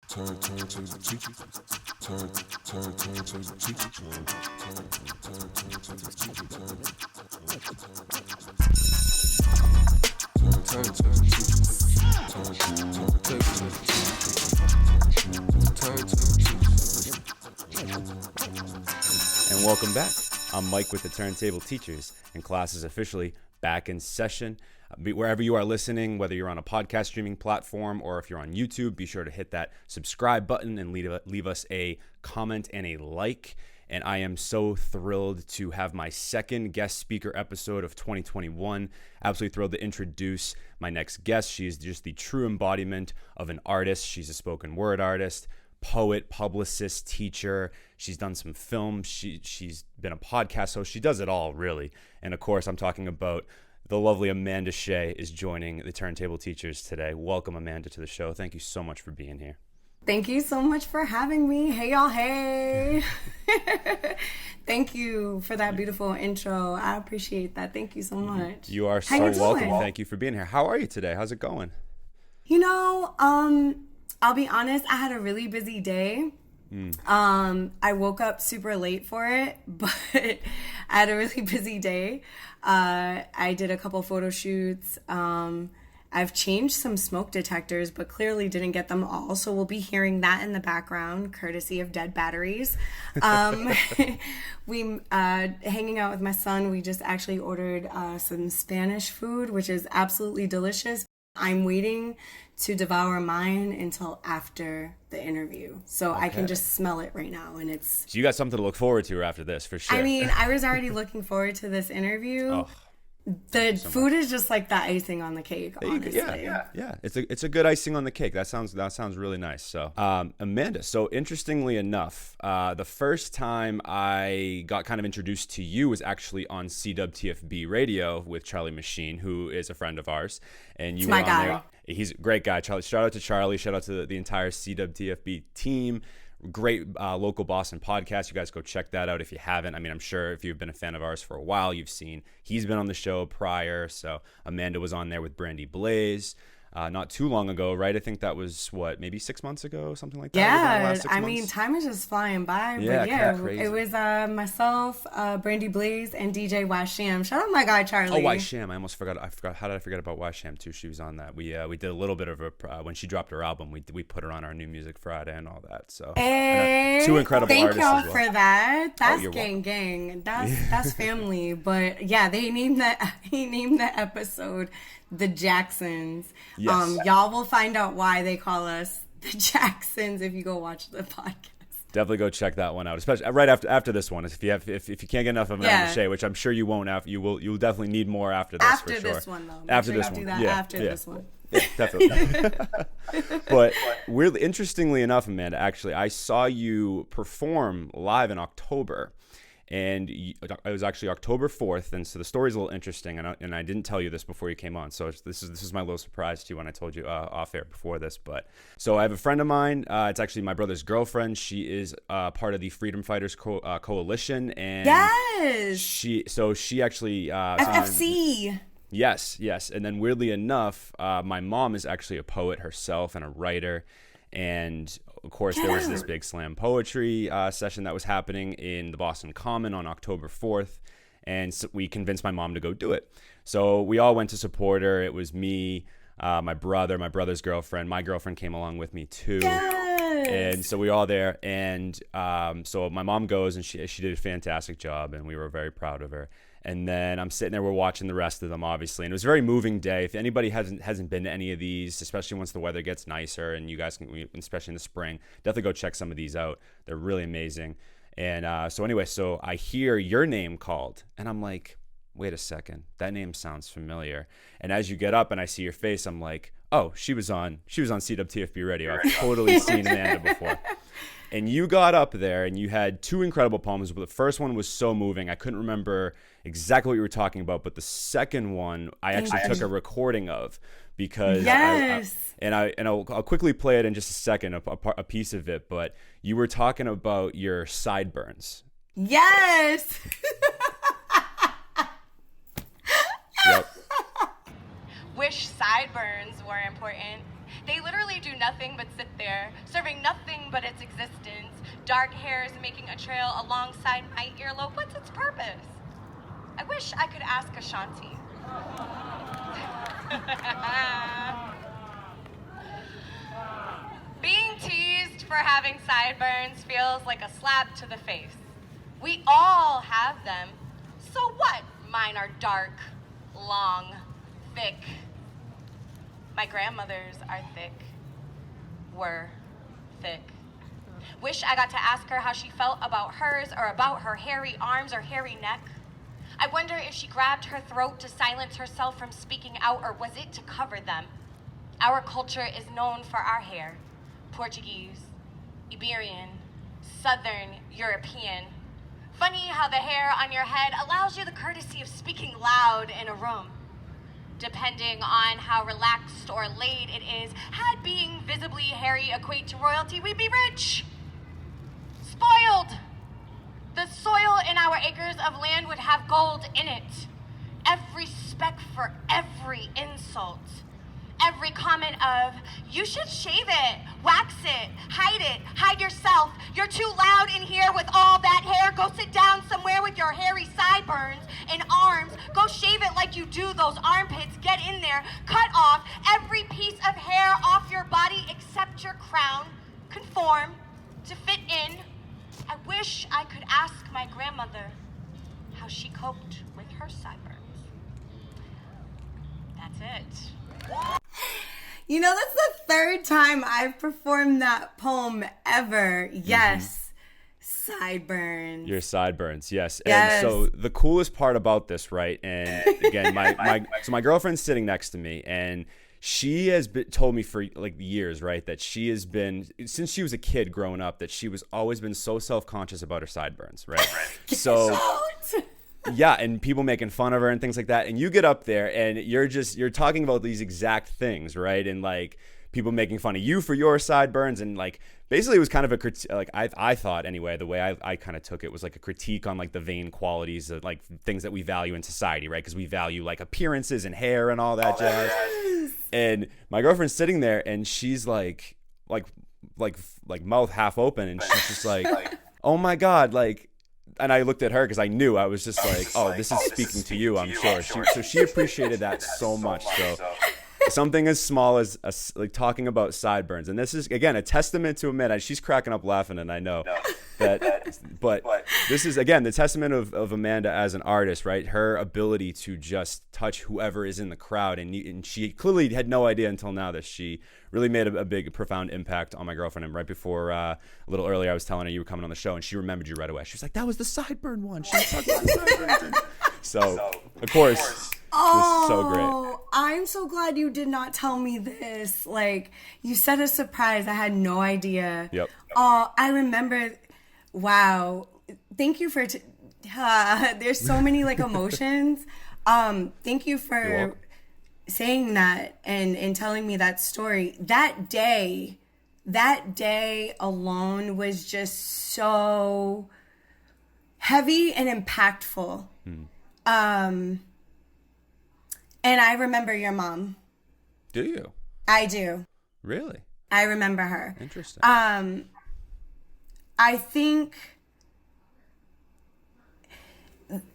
Turn to the teacher. Turn to the teacher. Turn to the teacher. Turn to the teacher. And welcome back. I'm Mike with the Turntable Teachers, and class is officially back in session. Wherever you are listening, whether you're on a podcast streaming platform or if you're on YouTube, be sure to hit that subscribe button and leave us a comment and a like. And I am so thrilled to have my second guest speaker episode of 2021. Absolutely thrilled to introduce my next guest. She is just the true embodiment of an artist. She's a spoken word artist, poet, publicist, teacher. She's done some film. She's been a podcast host. She does it all, really. And of course, I'm talking about the lovely Amanda Shea is joining the Turntable Teachers today. Welcome, Amanda, to the show. Thank you so much for being here. Thank you so much for having me. Hey, y'all. Hey. Thank you for that beautiful intro. I appreciate that. Thank you so much. You are so welcome. Thank you for being here. How are you today? How's it going? You know, I'll be honest, I had a really busy day. I woke up super late for it, but I had a really busy day. I did a couple photo shoots. I've changed some smoke detectors, but clearly didn't get them all. So we'll be hearing that in the background, courtesy of dead batteries. We hanging out with my son. We just actually ordered some Spanish food, which is absolutely delicious. I'm waiting to devour mine until after the interview. So okay. I can just smell it right now. And it's... So you got something to look forward to after this, for sure. I mean, I was already looking forward to this interview. Oh, the food is just like the icing on the cake, honestly. Yeah. It's a good icing on the cake. That sounds really nice. So, Amanda, so interestingly enough, the first time I got kind of introduced to you was actually on CWTFB Radio with Charlie Machine, who is a friend of ours. And you were on there. He's a great guy. Charlie, shout out to Charlie. Shout out to the entire CWTFB team. Great local Boston podcast. You guys go check that out if you haven't. I mean, I'm sure if you've been a fan of ours for a while, you've seen he's been on the show prior. So Amanda was on there with Brandy Blaze not too long ago, right? I think that was, maybe 6 months ago, something like that? Yeah, I mean, time is just flying by. Yeah, but yeah, crazy. It was myself, Brandy Blaze, and DJ Washam. Shout out my guy, Charlie. Oh, Washam. I almost forgot. How did I forget about Washam, too? She was on that. We did a little bit of her, when she dropped her album, we put her on our New Music Friday and all that. So hey, two incredible artists Thank y'all as well. for that. That's gang. That's family. But yeah, he named the episode The Jacksons. Yes. Y'all will find out why they call us the Jacksons if you go watch the podcast. Definitely go check that one out, especially right after this one. If you can't get enough of Amanda Shea, which I'm sure you won't. You'll definitely need more after this. After for sure. This one though. After this one. This one. Yeah, definitely. But weirdly, interestingly enough, Amanda, actually, I saw you perform live in October. And it was actually October 4th, and so the story's a little interesting, and I didn't tell you this before you came on, so this is my little surprise to you when I told you off air before this. But so I have a friend of mine. It's actually my brother's girlfriend. She is part of the Freedom Fighters Coalition, and she actually FFC. Yes, and then weirdly enough, my mom is actually a poet herself and a writer, and of course, there was this big slam poetry session that was happening in the Boston Common on October 4th, and so we convinced my mom to go do it. So we all went to support her. It was me, my brother, my brother's girlfriend. My girlfriend came along with me too. Yes. And so we all there. And so my mom goes, and she did a fantastic job, and we were very proud of her. And then I'm sitting there, we're watching the rest of them, obviously. And it was a very moving day. If anybody hasn't been to any of these, especially once the weather gets nicer, and you guys can, especially in the spring, definitely go check some of these out. They're really amazing. And so I hear your name called, and I'm like, wait a second, that name sounds familiar. And as you get up and I see your face, I'm like, oh, she was on CWTFB Radio. I've totally seen Amanda before. And you got up there and you had two incredible poems. But the first one was so moving. I couldn't remember exactly what you were talking about. But the second one, I actually took a recording of because I'll quickly play it in just a second, a piece of it. But you were talking about your sideburns. Yes. Yep. Wish sideburns were important. They literally do nothing but sit there, serving nothing but its existence. Dark hairs making a trail alongside my earlobe. What's its purpose? I wish I could ask Ashanti. Being teased for having sideburns feels like a slap to the face. We all have them. So what? Mine are dark, long, thick. My grandmother's are thick. Were thick. Wish I got to ask her how she felt about hers or about her hairy arms or hairy neck. I wonder if she grabbed her throat to silence herself from speaking out, or was it to cover them? Our culture is known for our hair. Portuguese, Iberian, Southern European. Funny how the hair on your head allows you the courtesy of speaking loud in a room. Depending on how relaxed or laid it is, had being visibly hairy equate to royalty, we'd be rich. Spoiled. The soil in our acres of land would have gold in it. Every speck for every insult. Every comment of, you should shave it, wax it, hide yourself. You're too loud in here with all that hair. Go sit down somewhere with your hairy sideburns and arms. Go shave it like you do those armpits. Get in there, cut off every piece of hair off your body except your crown. Conform to fit in. I wish I could ask my grandmother how she coped with her sideburns. That's it. You know, that's the third time I've performed that poem ever. Yes. Sideburns. Your sideburns, yes. Yes. And so the coolest part about this, right? And again, my girlfriend's sitting next to me, and she has told me for like years, right, that she has been, since she was a kid growing up, that she was always been so self-conscious about her sideburns, right? So yeah, and people making fun of her and things like that. And you get up there and you're talking about these exact things, right? And like people making fun of you for your sideburns, and like basically it was kind of a like I thought anyway, the way I kind of took it was like a critique on like the vain qualities of like things that we value in society, right? Because we value like appearances and hair and all that jazz. And my girlfriend's sitting there and she's like mouth half open, and she's just like, oh my God, like. And I looked at her because I knew, I was just like, oh, this is speaking to you, I'm sure. So she appreciated that so much. So something as small as like talking about sideburns. And this is, again, a testament to Amanda. She's cracking up laughing, and I know that. But this is, again, the testament of Amanda as an artist, right? Her ability to just touch whoever is in the crowd. And she clearly had no idea until now that she really made a big, profound impact on my girlfriend. And right before, a little earlier, I was telling her you were coming on the show, and she remembered you right away. She was like, that was the sideburn one. She was talking about the sideburns. So, of course, this is so great. I'm so glad you did not tell me this. Like, you said a surprise. I had no idea. Yep. Oh, I remember. Wow. Thank you for, there's so many like emotions. Thank you for saying that and telling me that story. That day alone was just so heavy and impactful. And I remember your mom. Do you? I do. Really? I remember her. Interesting. I think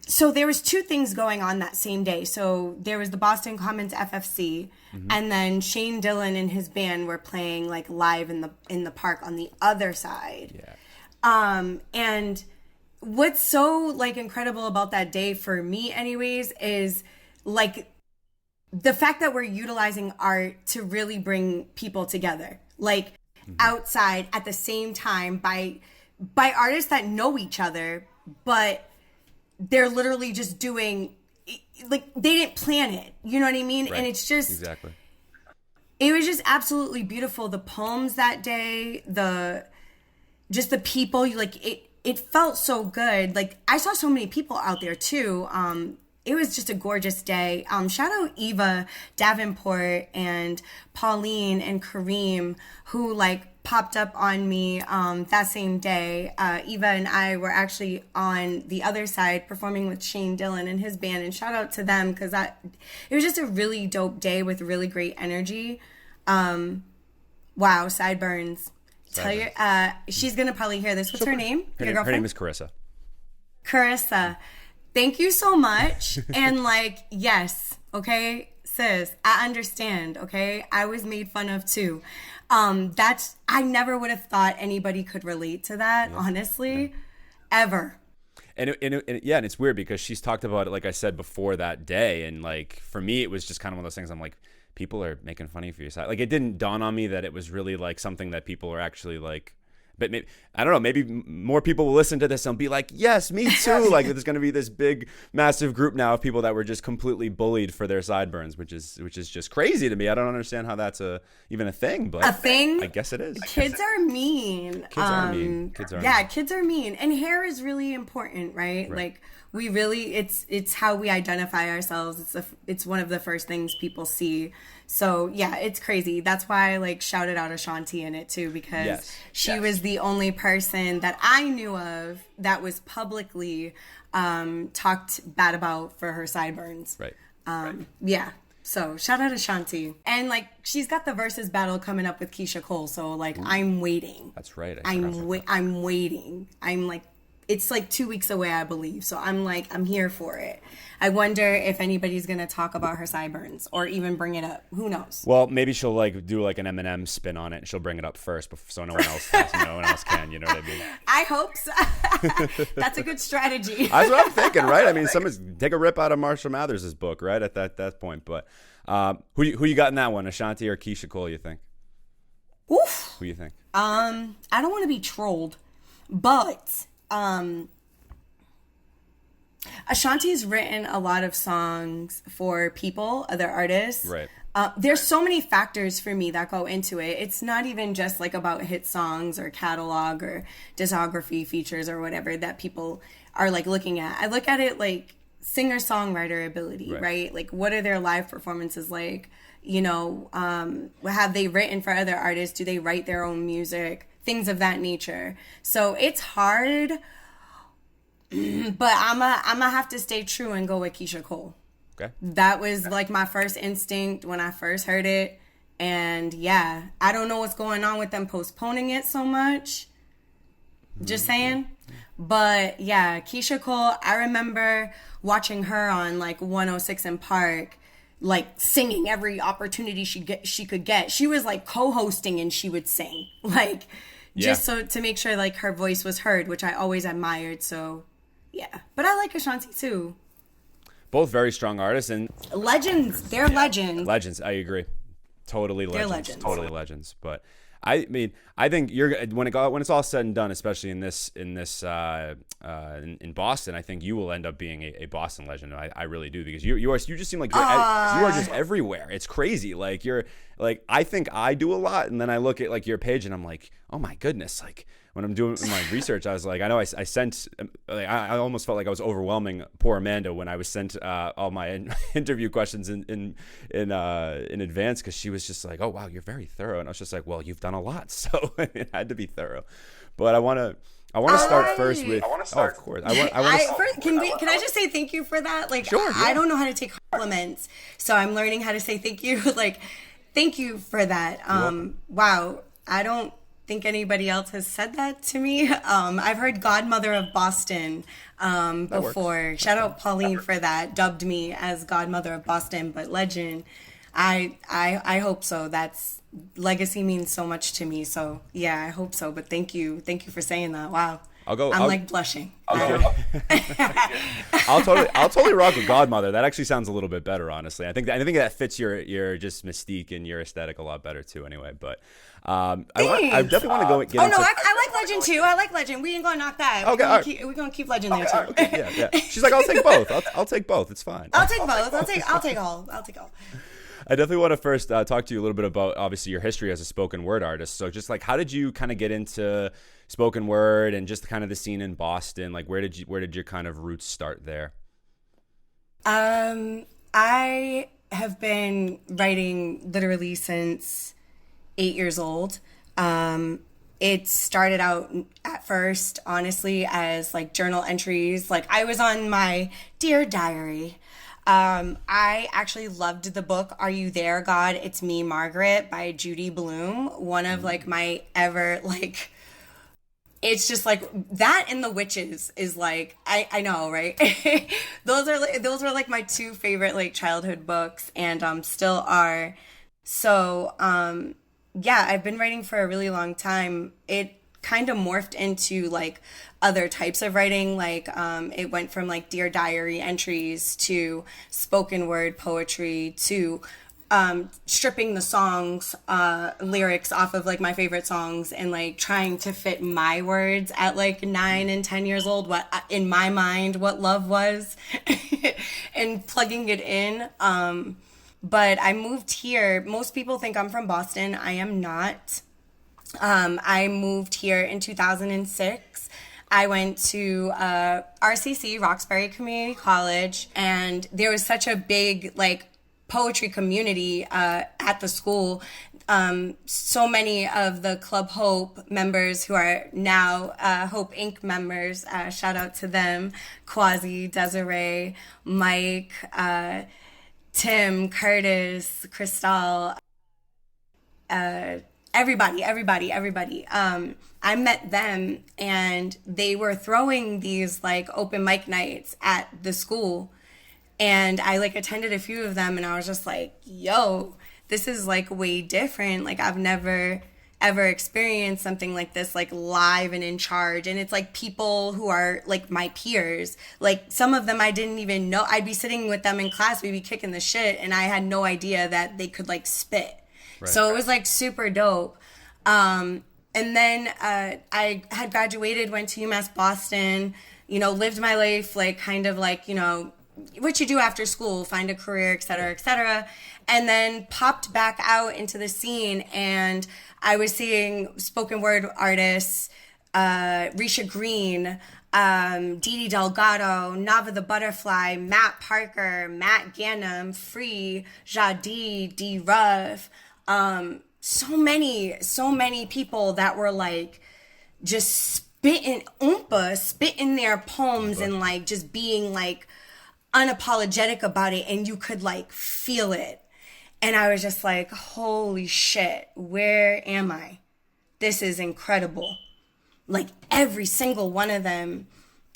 so. There was two things going on that same day. So there was the Boston Commons FFC, and then Shane Dillon and his band were playing like live in the park on the other side. Yeah. And what's so like incredible about that day for me, anyways, is like the fact that we're utilizing art to really bring people together, like outside at the same time by artists that know each other, but they're literally just doing, like, they didn't plan it. You know what I mean? Right. And it's just, exactly. It was just absolutely beautiful. The poems that day, the people, like, it felt so good. Like, I saw so many people out there too. It was just a gorgeous day. Shout out Eva Davenport and Pauline and Kareem, who like popped up on me that same day. Eva and I were actually on the other side performing with Shane Dillon and his band, and shout out to them because it was just a really dope day with really great energy. Wow, sideburns. Tell your, she's gonna probably hear this. What's her name? Your girlfriend? Her name is Carissa. Carissa. Thank you so much. And like, yes, okay, sis, I understand. Okay, I was made fun of too. I never would have thought anybody could relate to that, honestly, ever. And it's weird because she's talked about it, like I said before, that day, and like for me, it was just kind of one of those things. I'm like, people are making fun of you. Like, it didn't dawn on me that it was really like something that people are actually like. But maybe, I don't know, maybe more people will listen to this and be like, yes, me too. Like, there's going to be this big, massive group now of people that were just completely bullied for their sideburns, which is just crazy to me. I don't understand how that's even a thing, but a thing. I guess it is. Kids are mean. Kids are mean. Kids are yeah, mean. Kids are mean, and hair is really important, right? Like, we really, it's how we identify ourselves. It's one of the first things people see. So yeah, it's crazy. That's why I like shouted out Ashanti in it too, because she was the only person that I knew of that was publicly talked bad about for her sideburns. Right. Yeah. So shout out Ashanti. And like, she's got the versus battle coming up with Keisha Cole. So like, I'm waiting. That's right. I'm waiting. I'm like, it's like 2 weeks away, I believe. So I'm here for it. I wonder if anybody's going to talk about her sideburns or even bring it up. Who knows? Well, maybe she'll like do like an Eminem spin on it and she'll bring it up first so no one else can, you know what I mean? I hope so. That's a good strategy. That's what I'm thinking, right? I mean, someone's take a rip out of Marshall Mathers' book, right? At that point. But who you got in that one? Ashanti or Keisha Cole, you think? Oof. Who you think? I don't want to be trolled, but Ashanti's written a lot of songs for people, other artists. Right. There's so many factors for me that go into it. It's not even just like about hit songs or catalog or discography features or whatever that people are like looking at. I look at it like singer-songwriter ability, right? Like, what are their live performances like? You know, have they written for other artists? Do they write their own music? Things of that nature. So it's hard, but I'm a have to stay true and go with Keisha Cole. Okay. That was like my first instinct when I first heard it. And yeah, I don't know what's going on with them postponing it so much. Just saying. But yeah, Keisha Cole, I remember watching her on like 106 in Park, like singing every opportunity she could get. She was like co-hosting and she would sing. Like, just so to make sure like her voice was heard, which I always admired. So yeah, but I like Ashanti too. Both very strong artists and legends. They're legends. Legends. I agree. Totally legends. They're legends. Totally legends. But I mean, I think when it's all said and done, especially in Boston, I think you will end up being a Boston legend. I really do, because you just seem like you are just everywhere. It's crazy. Like, you're like, I think I do a lot, and then I look at like your page and I'm like, oh my goodness, like. When I'm doing my research, I was like, I know I sent, like, I almost felt like I was overwhelming poor Amanda when I was sent all my interview questions in advance, because she was just like, oh wow, you're very thorough, and I was just like, well, you've done a lot, so it had to be thorough. But I want to start first with. Oh, of course. Can I just say thank you for that? Like, sure, yeah. I don't know how to take compliments, so I'm learning how to say thank you. Like, thank you for that. Wow, I don't think anybody else has said that to me. I've heard Godmother of Boston before. Shout out Pauline for that. Dubbed me as Godmother of Boston, but legend. I hope so. That's legacy means so much to me. So yeah, I hope so. But thank you for saying that. Wow. I'm like blushing. I'll totally rock with Godmother. That actually sounds a little bit better, honestly. I think that fits your just mystique and your aesthetic a lot better too. Anyway, but I definitely want to go get. Oh no, I like Legend too. I like Legend. We ain't gonna knock that. Okay, we're gonna keep Legend there too. Okay, yeah. She's like, I'll take both. I'll take both. It's fine. I'll take both. I'll take all. I definitely want to first talk to you a little bit about, obviously, your history as a spoken word artist. So just like, how did you kind of get into spoken word and just kind of the scene in Boston? Like, where did your kind of roots start there? I have been writing literally since 8 years old. It started out at first, honestly, as like journal entries. Like, I was on my Dear Diary. I actually loved the book Are You There, God? It's Me, Margaret by Judy Blume. One of like my ever like, it's just like that and The Witches is like, I know, right? those were like my two favorite like childhood books, and still are. So yeah, I've been writing for a really long time. It kind of morphed into like other types of writing, like it went from like Dear Diary entries to spoken word poetry to stripping the songs lyrics off of like my favorite songs and like trying to fit my words at like 9 and 10 years old, what in my mind what love was and plugging it in. But I moved here. Most people think I'm from Boston. I am not. I moved here in 2006. I went to RCC, Roxbury Community College, and there was such a big like poetry community at the school. So many of the Club Hope members who are now Hope Inc. members, shout out to them, Quasi, Desiree, Mike, Tim, Curtis, Cristal, everybody. I met them and they were throwing these like open mic nights at the school. And I like attended a few of them and I was just like, yo, this is like way different. Like I've never ever experienced something like this, like live and in charge. And it's like people who are like my peers. Like some of them I didn't even know. I'd be sitting with them in class, we'd be kicking the shit and I had no idea that they could like spit. Right. So it was like super dope. And then I had graduated, went to UMass Boston, you know, lived my life like kind of like, you know, what you do after school, find a career, et cetera, and then popped back out into the scene. And I was seeing spoken word artists, Risha Green, Dee Delgado, Nava the Butterfly, Matt Parker, Matt Ganem, Free, Jadi, D Ruff, so many people that were like just spitting their poems and like just being like unapologetic about it, and you could like feel it. And I was just like, holy shit, where am I? This is incredible. Like every single one of them.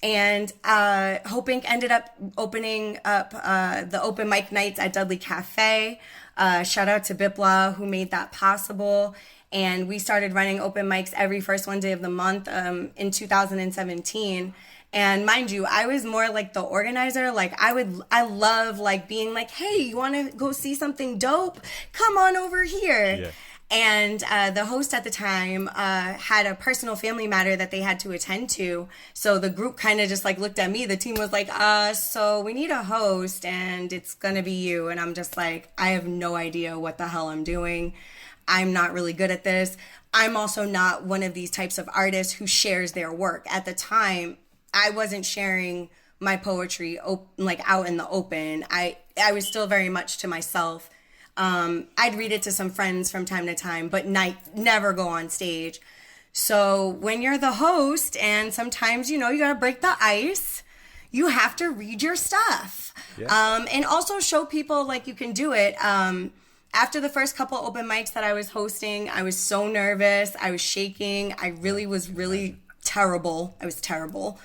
And Hope Inc. ended up opening up the open mic nights at Dudley Cafe. Shout out to Bipla who made that possible. And we started running open mics every first Wednesday of the month in 2017. And mind you, I was more like the organizer. Like I love like being like, hey, you want to go see something dope? Come on over here. Yeah. And the host at the time had a personal family matter that they had to attend to. So the group kind of just like looked at me. The team was like, so we need a host and it's going to be you. And I'm just like, I have no idea what the hell I'm doing. I'm not really good at this. I'm also not one of these types of artists who shares their work. At the time, I wasn't sharing my poetry like out in the open. I was still very much to myself. I'd read it to some friends from time to time, but never go on stage. So when you're the host and sometimes, you know, you got to break the ice, you have to read your stuff. Yeah. And also show people like you can do it. After the first couple open mics that I was hosting, I was so nervous. I was shaking. I really was terrible. I was terrible.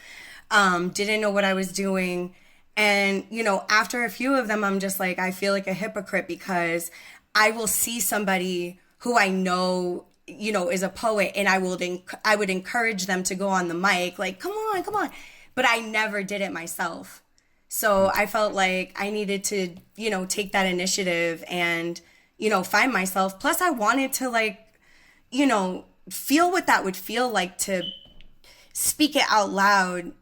Didn't know what I was doing. And, you know, after a few of them, I'm just like, I feel like a hypocrite because I will see somebody who I know, you know, is a poet and I would encourage them to go on the mic, like, come on. But I never did it myself. So I felt like I needed to, you know, take that initiative and, you know, find myself. Plus I wanted to like, you know, feel what that would feel like to speak it out loud,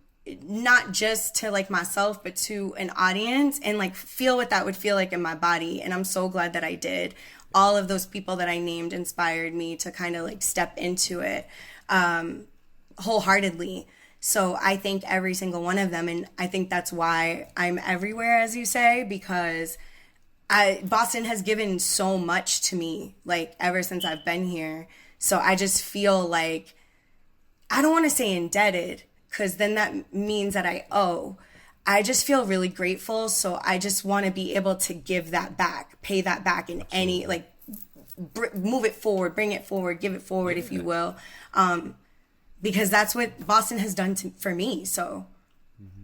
not just to like myself, but to an audience and like feel what that would feel like in my body. And I'm so glad that I did. All of those people that I named inspired me to kind of like step into it wholeheartedly. So I thank every single one of them. And I think that's why I'm everywhere, as you say, because Boston has given so much to me, like ever since I've been here. So I just feel like, I don't want to say indebted, because then that means that I owe. I just feel really grateful. So I just want to be able to give that back, pay that back in any, like, move it forward, bring it forward, give it forward, if you will. Because that's what Boston has done for me. So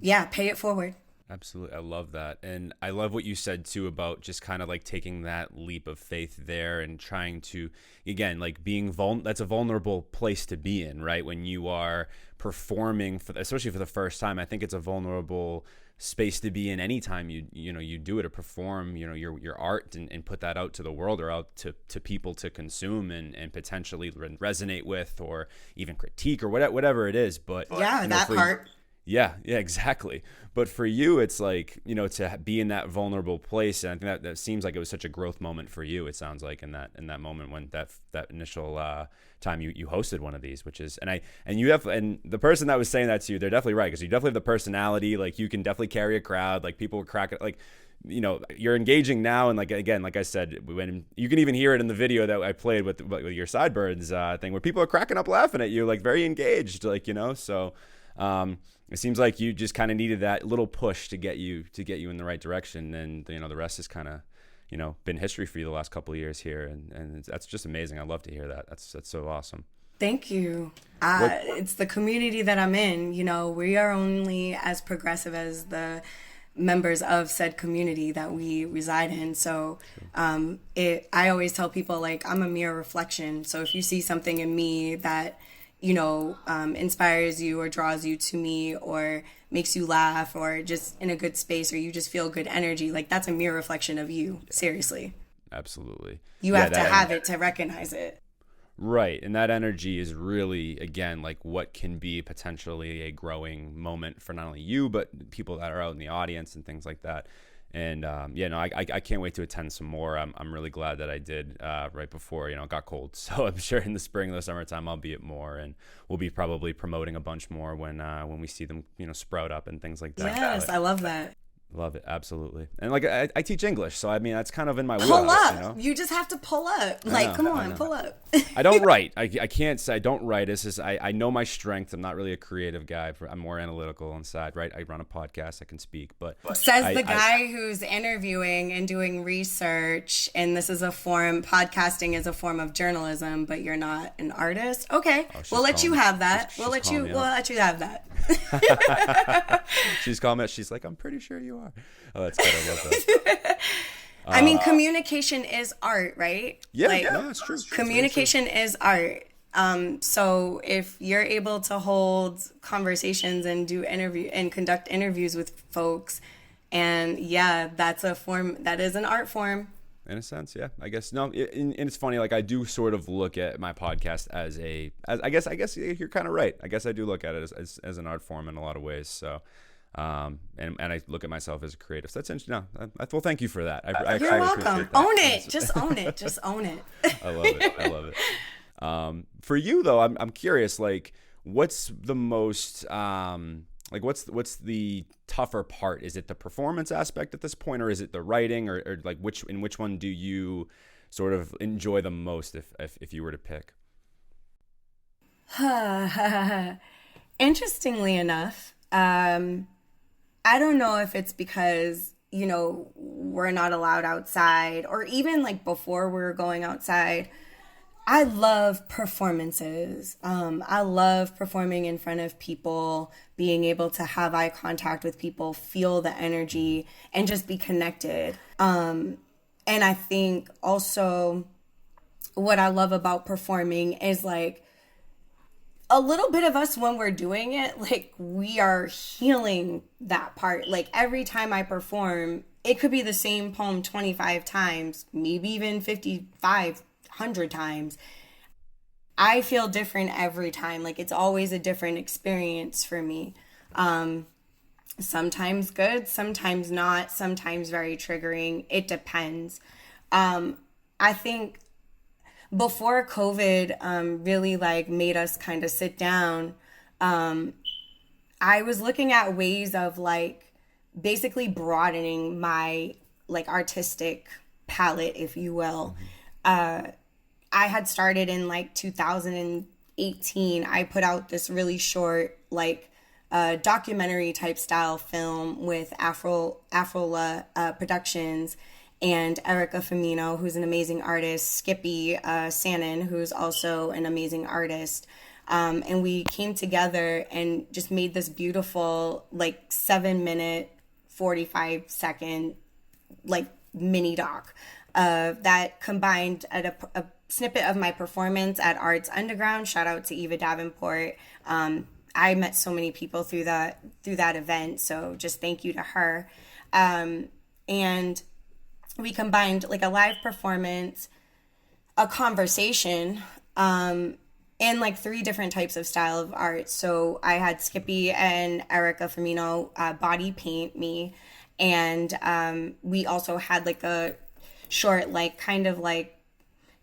yeah, pay it forward. Absolutely. I love that. And I love what you said too about just kind of like taking that leap of faith there and trying to, again, like being that's a vulnerable place to be in, right? When you are performing especially for the first time, I think it's a vulnerable space to be in anytime you do it, or perform, your art and put that out to the world, or out to people to consume and potentially resonate with, or even critique, or whatever it is. But yeah, that part. Yeah, exactly. But for you, it's like, to be in that vulnerable place. And I think that seems like it was such a growth moment for you. It sounds like in that moment when that initial time you hosted one of these, which is, and the person that was saying that to you, they're definitely right. Because you definitely have the personality, like you can definitely carry a crowd, like people were cracking, like, you're engaging now. And like, again, like I said, when you can even hear it in the video that I played with your sideburns thing, where people are cracking up laughing at you, like very engaged, like, so, it seems like you just kind of needed that little push to get you in the right direction, and the rest has kind of been history for you the last couple of years here, and that's just amazing. I love to hear that. That's so awesome. Thank you. It's the community that I'm in. We are only as progressive as the members of said community that we reside in. So I always tell people, like, I'm a mere reflection. So if you see something in me that inspires you or draws you to me or makes you laugh or just in a good space, or you just feel good energy, like that's a mere reflection of you. Seriously. Absolutely. You have to have it to recognize it. Right. And that energy is really, again, like what can be potentially a growing moment for not only you, but people that are out in the audience and things like that. And I can't wait to attend some more. I'm really glad that I did right before it got cold. So I'm sure in the spring, the summertime, I'll be at more, and we'll be probably promoting a bunch more when we see them sprout up and things like that. Yes, I love that. Love it, absolutely. And like I teach English, so I mean that's kind of in my wheelhouse. Pull up, you just have to pull up. Like, come on, pull up. I don't write. I can't say I don't write. It's just I know my strength. I'm not really a creative guy. I'm more analytical inside. Right? I run a podcast. I can speak, but says the guy who's interviewing and doing research. And this is podcasting is a form of journalism, but you're not an artist. Okay, we'll let you have that. We'll let you have that. She's calling me. She's like, I'm pretty sure you are. Oh, that's good. I love that. I mean, communication is art, right? Yeah, it's true. Communication is art. So if you're able to hold conversations and conduct interviews with folks, and that's that is an art form. In a sense, yeah. I guess no. And it's funny. Like I do sort of look at my podcast as I guess you're kind of right. I guess I do look at it as an art form in a lot of ways. So, and I look at myself as a creative. So that's interesting. No, well, thank you for that. You're welcome. Own it. Just own it. Just own it. I love it. For you though, I'm curious. Like, what's the most what's the tougher part? Is it the performance aspect at this point, or is it the writing, or like which one do you sort of enjoy the most if you were to pick? Interestingly enough, I don't know if it's because, we're not allowed outside, or even like before we were going outside. I love performances. I love performing in front of people, being able to have eye contact with people, feel the energy, and just be connected. And I think also what I love about performing is like a little bit of us when we're doing it, like we are healing that part. Like every time I perform, it could be the same poem 25 times, maybe even 5,500 times. I feel different every time. Like it's always a different experience for me. Sometimes good, sometimes not, sometimes very triggering. It depends. I think before COVID really like made us kind of sit down, I was looking at ways of like basically broadening my like artistic palette, if you will. I had started in like 2018. I put out this really short like a documentary type style film with Afrola Productions, and Erica Femino, who's an amazing artist, Skippy Sannon, who's also an amazing artist. And we came together and just made this beautiful, like 7-minute, 45-second, like mini doc that combined at a snippet of my performance at Arts Underground. Shout out to Eva Davenport. I met so many people through that event, so just thank you to her. And we combined like a live performance, a conversation, and like 3 different types of style of art. So I had Skippy and Erica Femino body paint me, and we also had like a short, like kind of like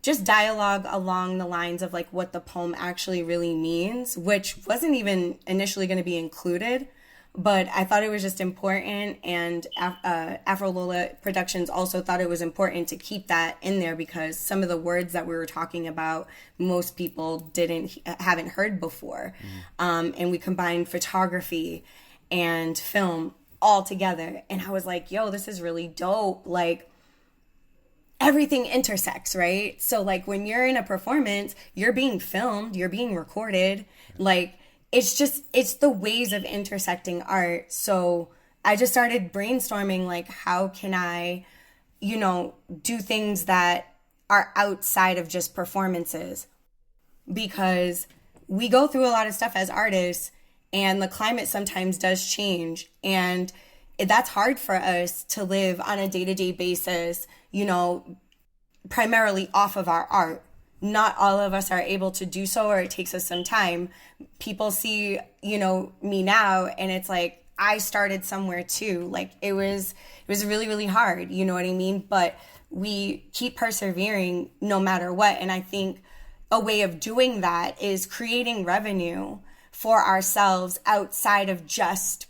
just dialogue along the lines of like what the poem actually really means, which wasn't even initially going to be included, but I thought it was just important, and Afrola Productions also thought it was important to keep that in there because some of the words that we were talking about, most people haven't heard before. And we combined photography and film all together. And I was like, yo, this is really dope. Like, everything intersects, right? So like when you're in a performance, you're being filmed, you're being recorded, like it's the ways of intersecting art. So I just started brainstorming, like, how can I, do things that are outside of just performances? Because we go through a lot of stuff as artists, and the climate sometimes does change. And that's hard for us to live on a day-to-day basis, primarily off of our art. Not all of us are able to do so, or it takes us some time. People see, me now, and it's like, I started somewhere too. Like it was really, really hard. You know what I mean? But we keep persevering no matter what. And I think a way of doing that is creating revenue for ourselves outside of just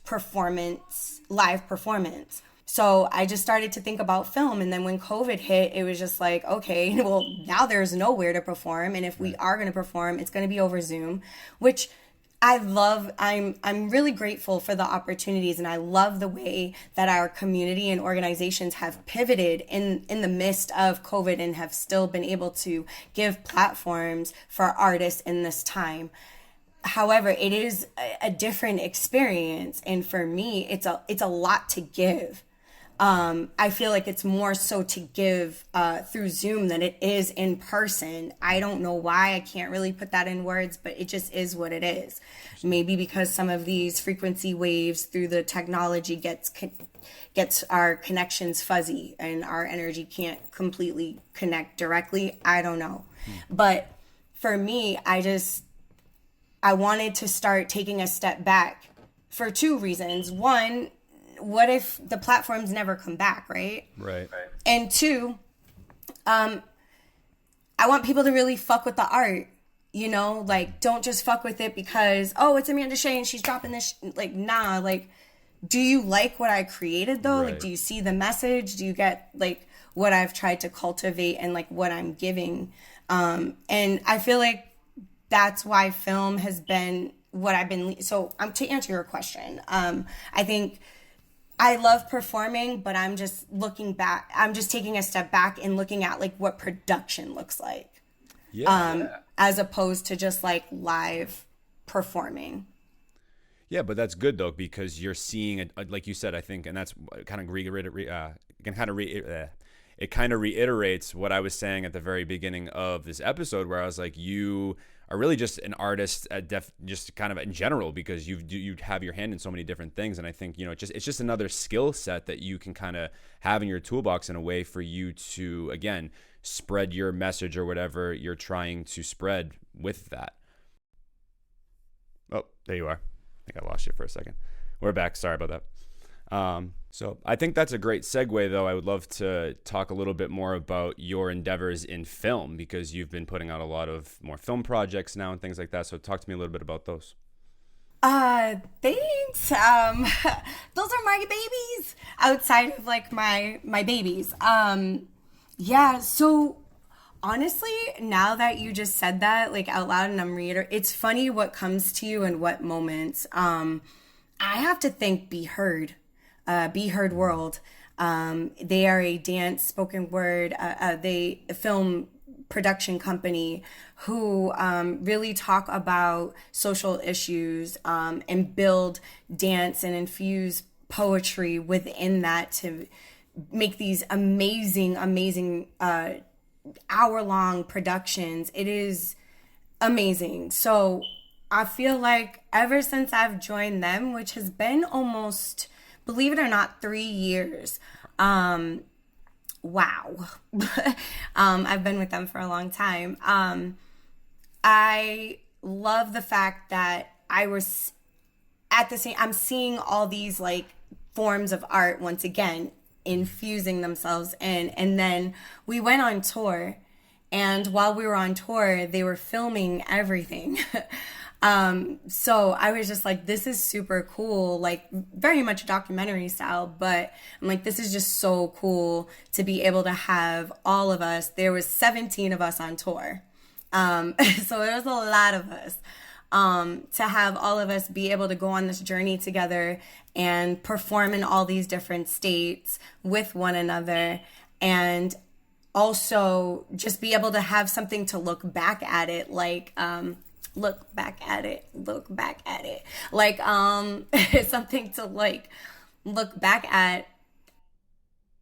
live performance. So I just started to think about film. And then when COVID hit, it was just like, okay, well, now there's nowhere to perform. And if we are going to perform, it's going to be over Zoom, which I love. I'm really grateful for the opportunities. And I love the way that our community and organizations have pivoted in the midst of COVID and have still been able to give platforms for artists in this time. However, it is a different experience. And for me, it's a lot to give. I feel like it's more so to give through Zoom than it is in person. I don't know why. I can't really put that in words, but it just is what it is. Maybe because some of these frequency waves through the technology gets our connections fuzzy and our energy can't completely connect directly. I don't know. But for me, I wanted to start taking a step back for 2 reasons. One, what if the platforms never come back, right? Right. And 2, I want people to really fuck with the art, like don't just fuck with it because, oh, it's Amanda Shea and she's dropping this, like, nah, like, do you like what I created though? Right. Like, do you see the message? Do you get like what I've tried to cultivate and like what I'm giving? And I feel like that's why film has been what I've been. So to answer your question, I think I love performing, but I'm just looking back. I'm just taking a step back and looking at like what production looks like. As opposed to just like live performing. Yeah, but that's good though, because you're seeing like you said, I think, and that's kind of it kind of reiterates what I was saying at the very beginning of this episode, where I was like, you are really just an artist just kind of in general, because you have your hand in so many different things. And I think, it's just another skill set that you can kind of have in your toolbox in a way for you to, again, spread your message or whatever you're trying to spread with that. Oh, there you are. I think I lost you for a second. We're back. Sorry about that. So I think that's a great segue, though. I would love to talk a little bit more about your endeavors in film, because you've been putting out a lot of more film projects now and things like that. So talk to me a little bit about those. Thanks. Those are my babies outside of like my babies. Yeah. So honestly, now that you just said that like out loud and I'm it's funny what comes to you in what moments. I have to thank Beheard World. They are a dance, spoken word, they film production company who really talk about social issues and build dance and infuse poetry within that to make these amazing hour-long productions. It is amazing. So I feel like ever since I've joined them, which has been almost, believe it or not, 3 years. Wow. I've been with them for a long time. I love the fact that I'm seeing all these like forms of art once again infusing themselves in. And then we went on tour, and while we were on tour, they were filming everything. So I was just like, this is super cool, like very much documentary style, but I'm like, this is just so cool to be able to have all of us. There was 17 of us on tour. So there was a lot of us. To have all of us be able to go on this journey together and perform in all these different states with one another, and also just be able to have something to look back at it, like, look back at it, like, something to like look back at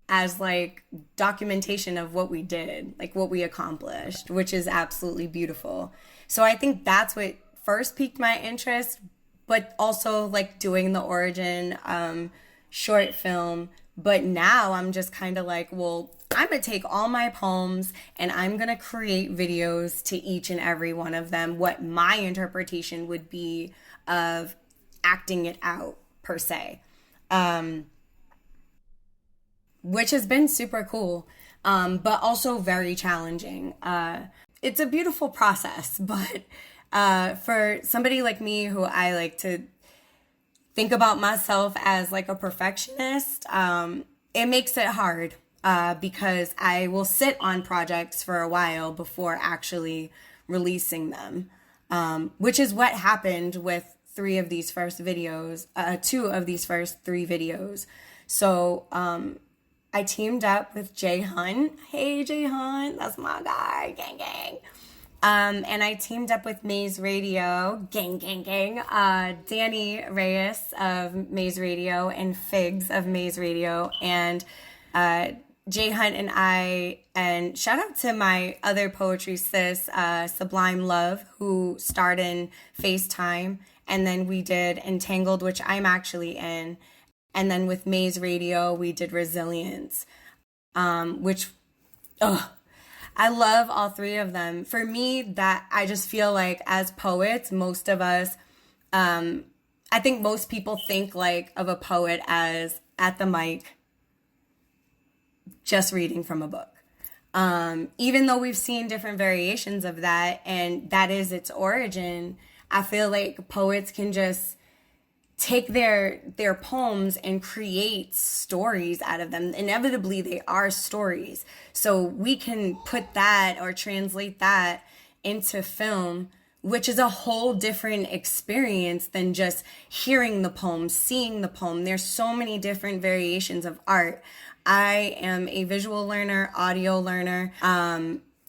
as like documentation of what we did, like what we accomplished, which is absolutely beautiful. So I think that's what first piqued my interest, but also like doing the origin short film. But now I'm just kind of like, well, I'm going to take all my poems and I'm going to create videos to each and every one of them, what my interpretation would be of acting it out per se, which has been super cool, but also very challenging. It's a beautiful process, but for somebody like me who I like to think about myself as like a perfectionist, it makes it hard because I will sit on projects for a while before actually releasing them, which is what happened with two of these first 3 videos. So I teamed up with Jay Hunt. Hey, Jay Hunt, that's my guy, gang, gang. And I teamed up with Maze Radio, gang, gang, gang, Danny Reyes of Maze Radio and Figs of Maze Radio, and Jay Hunt and shout out to my other poetry sis, Sublime Love, who starred in FaceTime, and then we did Entangled, which I'm actually in, and then with Maze Radio, we did Resilience, which, I love all 3 of them. For me, that I just feel like as poets, most of us, I think most people think like of a poet as at the mic, just reading from a book. Even though we've seen different variations of that, and that is its origin, I feel like poets can just take their poems and create stories out of them. Inevitably, they are stories. So we can put that or translate that into film, which is a whole different experience than just hearing the poem, seeing the poem. There's so many different variations of art. I am a visual learner, audio learner.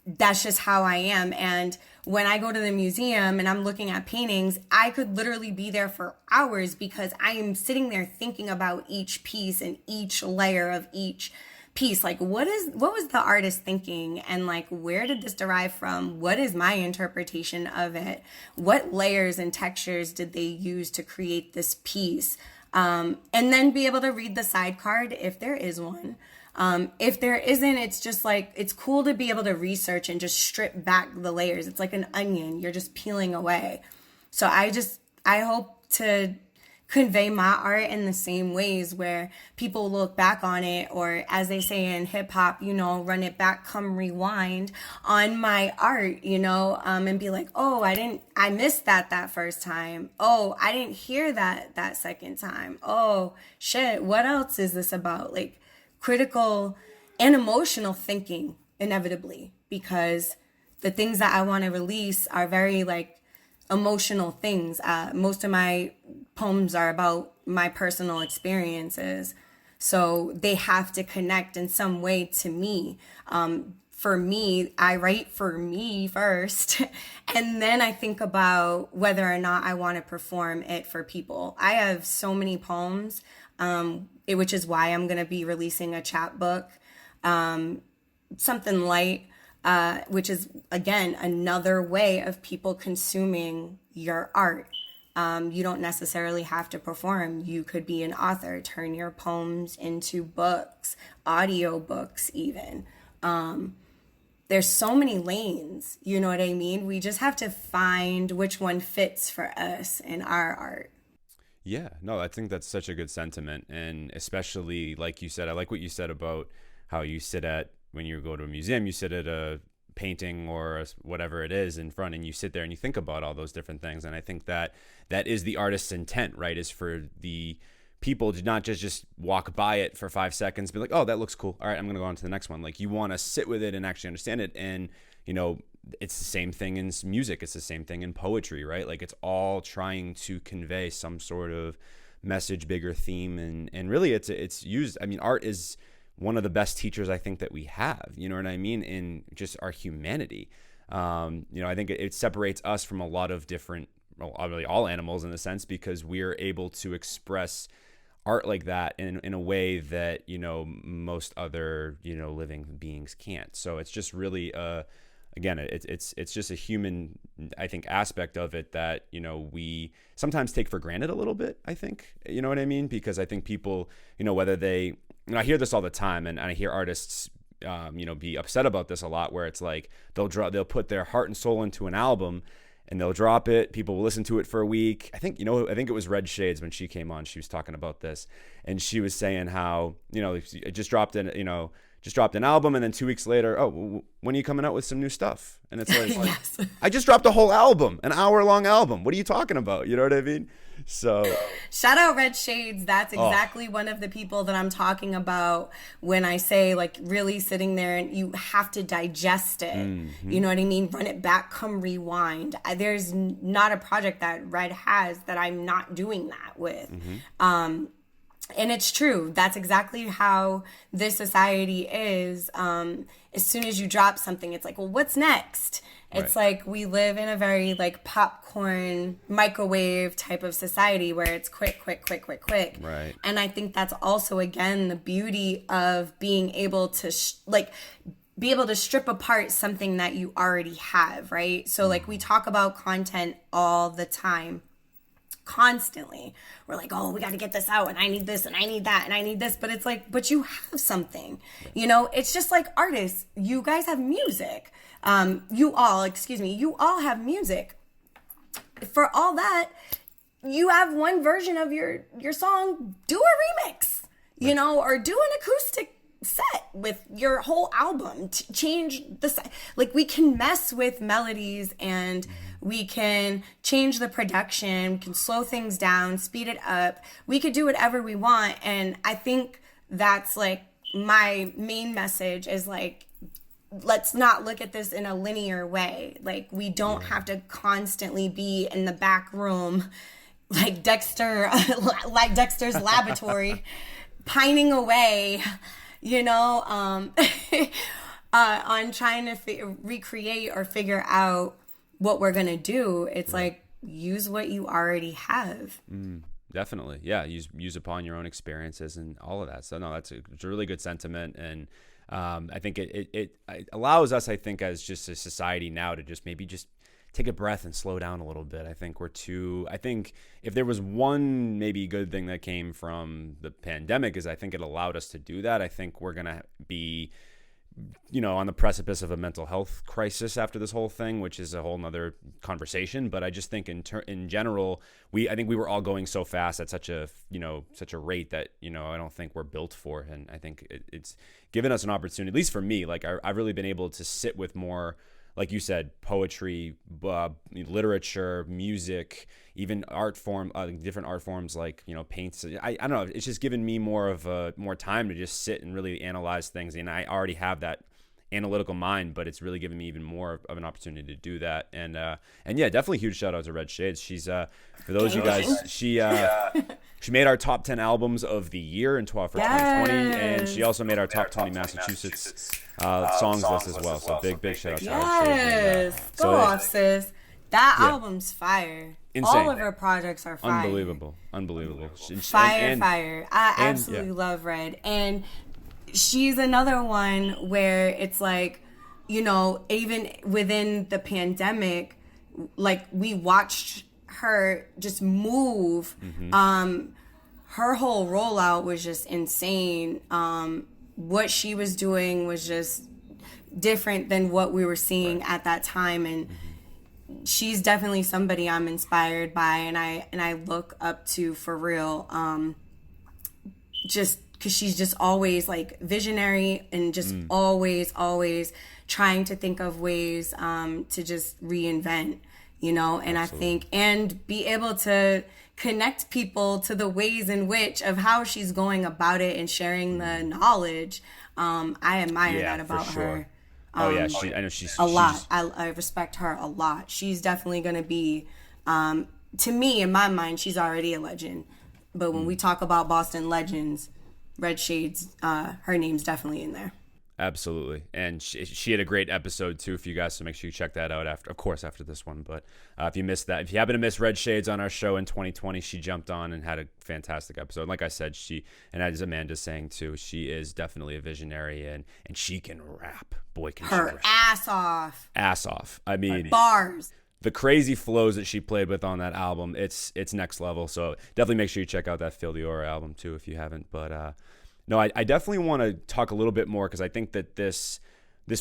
That's just how I am. And when I go to the museum and I'm looking at paintings, I could literally be there for hours because I am sitting there thinking about each piece and each layer of each piece. Like, what was the artist thinking? And like, where did this derive from? What is my interpretation of it? What layers and textures did they use to create this piece? And then be able to read the side card if there is one. If there isn't, it's just like, it's cool to be able to research and just strip back the layers. It's like an onion. You're just peeling away. So I hope to convey my art in the same ways where people look back on it, or as they say in hip hop, run it back, come rewind on my art, and be like, oh, I missed that first time. Oh, I didn't hear that second time. Oh shit, what else is this about? Like, critical and emotional thinking, inevitably, because the things that I want to release are very like emotional things. Most of my poems are about my personal experiences. So they have to connect in some way to me. For me, I write for me first, and then I think about whether or not I want to perform it for people. I have so many poems, which is why I'm going to be releasing a chapbook, something light, which is, again, another way of people consuming your art. You don't necessarily have to perform. You could be an author, turn your poems into books, audio books even. There's so many lanes, you know what I mean? We just have to find which one fits for us in our art. Yeah, no, I think that's such a good sentiment. And especially, like you said, I like what you said about how you when you go to a museum, you sit at a painting or whatever it is in front, and you sit there and you think about all those different things. And I think that is the artist's intent, right? Is for the people to not just walk by it for 5 seconds, be like, oh, that looks cool. All right, I'm going to go on to the next one. Like, you want to sit with it and actually understand it. And, you know, it's the same thing in music. It's the same thing in poetry, right? Like, it's all trying to convey some sort of message, bigger theme. And really it's used. I mean, art is one of the best teachers I think that we have, you know what I mean? In just our humanity. You know, I think it separates us from a lot of different, well, really all animals in a sense, because we're able to express art like that in a way that, you know, most other, you know, living beings can't. So it's just really, again, it's just a human, I think, aspect of it that, you know, we sometimes take for granted a little bit, I think, you know what I mean? Because I think people, you know, whether they, I hear this all the time, and I hear artists, you know, be upset about this a lot, where it's like they'll put their heart and soul into an album, and they'll drop it. People will listen to it for a week. I think it was Red Shades when she came on. She was talking about this, and she was saying how, you know, it just dropped an album, and then 2 weeks later, oh, when are you coming out with some new stuff? And it's like, Yes. I just dropped a whole album, an hour-long album. What are you talking about? You know what I mean? So shout out Red Shades. That's exactly one of the people that I'm talking about when I say, like, really sitting there and you have to digest it. Mm-hmm. You know what I mean? Run it back, come rewind. There's not a project that Red has that I'm not doing that with. Mm-hmm. And it's true. That's exactly how this society is. As soon as you drop something, it's like, well, what's next? It's right. Like we live in a very like popcorn microwave type of society where it's quick. Right. And I think that's also, again, the beauty of being able to be able to strip apart something that you already have, right? So like we talk about content all the time. Constantly we're like, oh, we got to get this out, and I need this, and I need that, and I need this. But it's like, but you have something, you know. It's just like artists. You guys have music. You all have music. For all that, you have one version of your song. Do a remix, you know, or do an acoustic set with your whole album. Change the like. We can mess with melodies, and we can change the production, we can slow things down, speed it up. We could do whatever we want. And I think that's like my main message is like, let's not look at this in a linear way. Like, we don't have to constantly be in the back room like Dexter's laboratory, pining away, you know, on trying to recreate or figure out what we're going to do. It's like, use what you already have. Definitely. Yeah. Use upon your own experiences and all of that. So no, it's a really good sentiment. And I think it allows us, I think, as just a society now to just maybe just take a breath and slow down a little bit. I think if there was one maybe good thing that came from the pandemic, is I think it allowed us to do that. I think we're going to be, you know, on the precipice of a mental health crisis after this whole thing, which is a whole nother conversation. But I just think in general, I think we were all going so fast at such a rate that, you know, I don't think we're built for. And I think it's given us an opportunity, at least for me. Like I've really been able to sit with more, like you said, poetry, literature, music, even art form, different art forms like, you know, paints. I don't know. It's just given me more time to just sit and really analyze things. And I already have that analytical mind, but it's really given me even more of an opportunity to do that. And yeah, definitely huge shout out to Red Shades. She's for those of you guys, she made our top 10 albums of the year for 2020, and she also made our top 20 Massachusetts songs list as well. So big shout out to Red Shades. Yes, go off, sis. That album's fire. Insane. All of her projects are fire. Unbelievable. Fire. I absolutely love Red. And she's another one where it's like, you know, even within the pandemic, like we watched her just move. Her whole rollout was just insane. What she was doing was just different than what we were seeing at that time. And she's definitely somebody I'm inspired by, and I look up to for real. Just because she's just always like visionary and just always trying to think of ways to just reinvent, you know. And Absolutely. I think and be able to connect people to the ways in which of how she's going about it and sharing the knowledge. I admire that about her. I know she's a lot. I respect her a lot. She's definitely going to be, to me, in my mind, she's already a legend. But when we talk about Boston legends, Red Shades, her name's definitely in there. Absolutely. And she had a great episode too for you guys, so make sure you check that out after this one. But if you missed that, if you happen to miss Red Shades on our show in 2020, she jumped on and had a fantastic episode. Like I said, and as Amanda's saying too, she is definitely a visionary and she can rap. Boy, can she rap. Ass off. I mean, bars. The crazy flows that she played with on that album, it's next level. So definitely make sure you check out that Feel the Aura album too if you haven't. But no, I definitely want to talk a little bit more because I think that this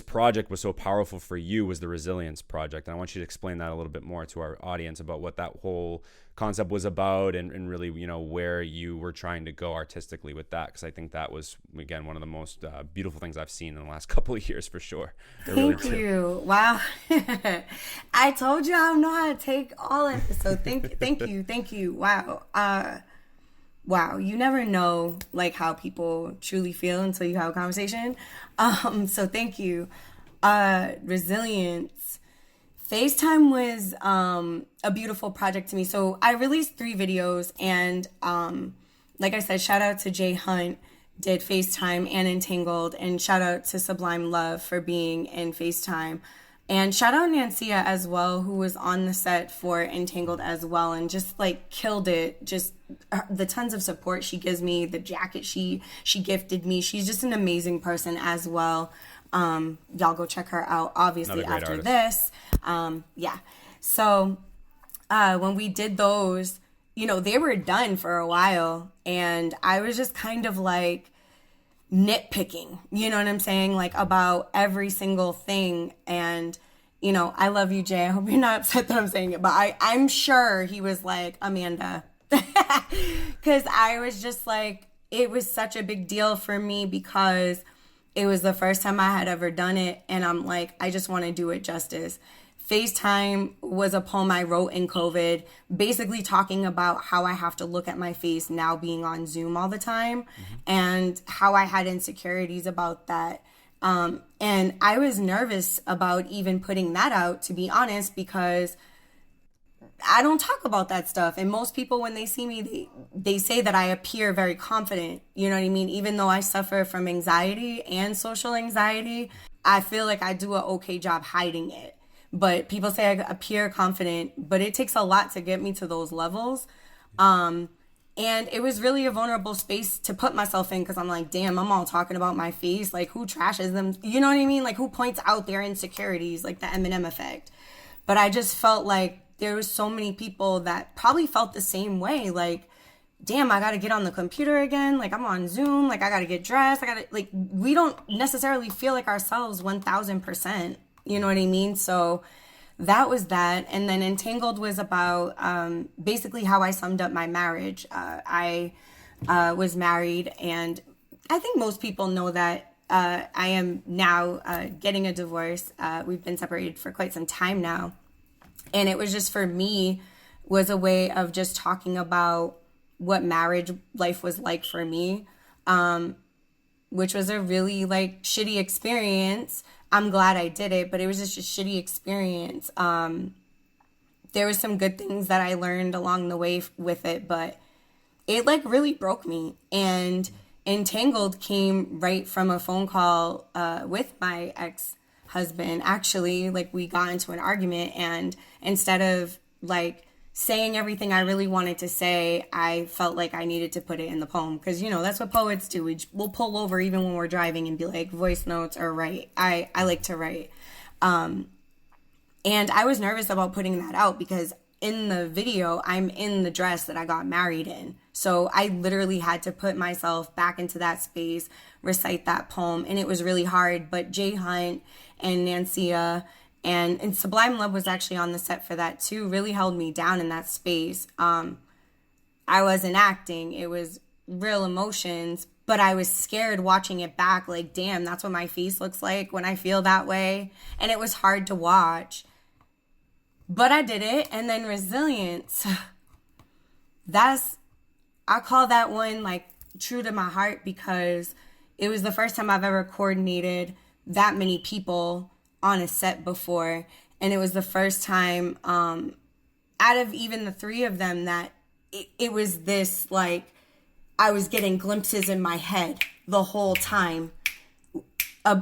project was so powerful for you, was the Resilience Project. And I want you to explain that a little bit more to our audience about what that whole concept was about and really, you know, where you were trying to go artistically with that. Because I think that was, again, one of the most beautiful things I've seen in the last couple of years for sure. Thank you. Wow. I told you I don't know how to take all of it. So thank you. Wow. Wow, you never know like how people truly feel until you have a conversation. So thank you. Resilience. FaceTime was a beautiful project to me. So I released 3 videos and like I said, shout out to Jay Hunt, did FaceTime and Entangled, and shout out to Sublime Love for being in FaceTime. And shout out Nancia as well, who was on the set for Entangled as well and just like killed it. Just the tons of support she gives me, the jacket she gifted me. She's just an amazing person as well. Y'all go check her out, obviously, after this. Yeah. So when we did those, you know, they were done for a while. And I was just kind of like nitpicking, you know what I'm saying? Like about every single thing. And, you know, I love you, Jay. I hope you're not upset that I'm saying it, but I'm sure he was like, Amanda, because I was just like, it was such a big deal for me because it was the first time I had ever done it. And I'm like, I just want to do it justice. FaceTime was a poem I wrote in COVID, basically talking about how I have to look at my face now being on Zoom all the time and how I had insecurities about that. And I was nervous about even putting that out, to be honest, because I don't talk about that stuff. And most people, when they see me, they say that I appear very confident. You know what I mean? Even though I suffer from anxiety and social anxiety, I feel like I do an okay job hiding it. But people say I appear confident, but it takes a lot to get me to those levels. And it was really a vulnerable space to put myself in because I'm like, damn, I'm all talking about my face. Like, who trashes them? You know what I mean? Like, who points out their insecurities, like the Eminem effect? But I just felt like there was so many people that probably felt the same way. Like, damn, I got to get on the computer again. Like, I'm on Zoom. Like, I got to get dressed. Like, we don't necessarily feel like ourselves 1000%. You know what I mean? So that was that. And then Entangled was about basically how I summed up my marriage. I was married, and I think most people know that I am now getting a divorce. We've been separated for quite some time now. And it was just, for me, was a way of just talking about what marriage life was like for me. which was a really like shitty experience. I'm glad I did it, but it was just a shitty experience. There was some good things that I learned along the way with it, but it like really broke me. And Entangled came right from a phone call with my ex-husband. Actually, like we got into an argument, and instead of like saying everything I really wanted to say, I felt like I needed to put it in the poem. Because, you know, that's what poets do. We'll pull over even when we're driving and be like, voice notes or write. I like to write. And I was nervous about putting that out because in the video, I'm in the dress that I got married in. So I literally had to put myself back into that space, recite that poem. And it was really hard. But Jay Hunt and Nancia and Sublime Love was actually on the set for that too, really held me down in that space. I wasn't acting. It was real emotions, but I was scared watching it back. Like, damn, that's what my face looks like when I feel that way. And it was hard to watch. But I did it. And then Resilience. I call that one like true to my heart because it was the first time I've ever coordinated that many people on a set before. And it was the first time out of even the three of them that it was this like I was getting glimpses in my head the whole time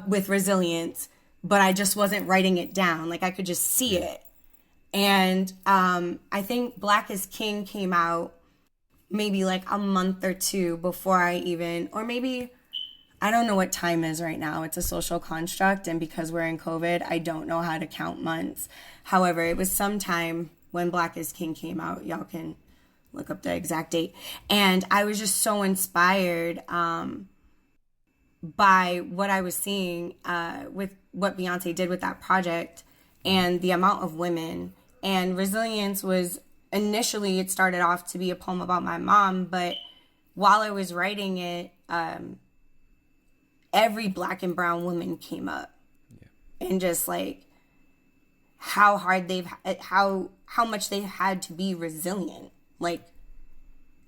with Resilience, but I just wasn't writing it down. Like I could just see it. And I think Black is King came out maybe like a month or two before I even, or maybe, I don't know what time is right now. It's a social construct. And because we're in COVID, I don't know how to count months. However, it was sometime when Black is King came out. Y'all can look up the exact date. And I was just so inspired by what I was seeing with what Beyonce did with that project and the amount of women. And Resilience was initially, it started off to be a poem about my mom, but while I was writing it, every Black and brown woman came up. Yeah. And just like how hard how much they've had to be resilient. Like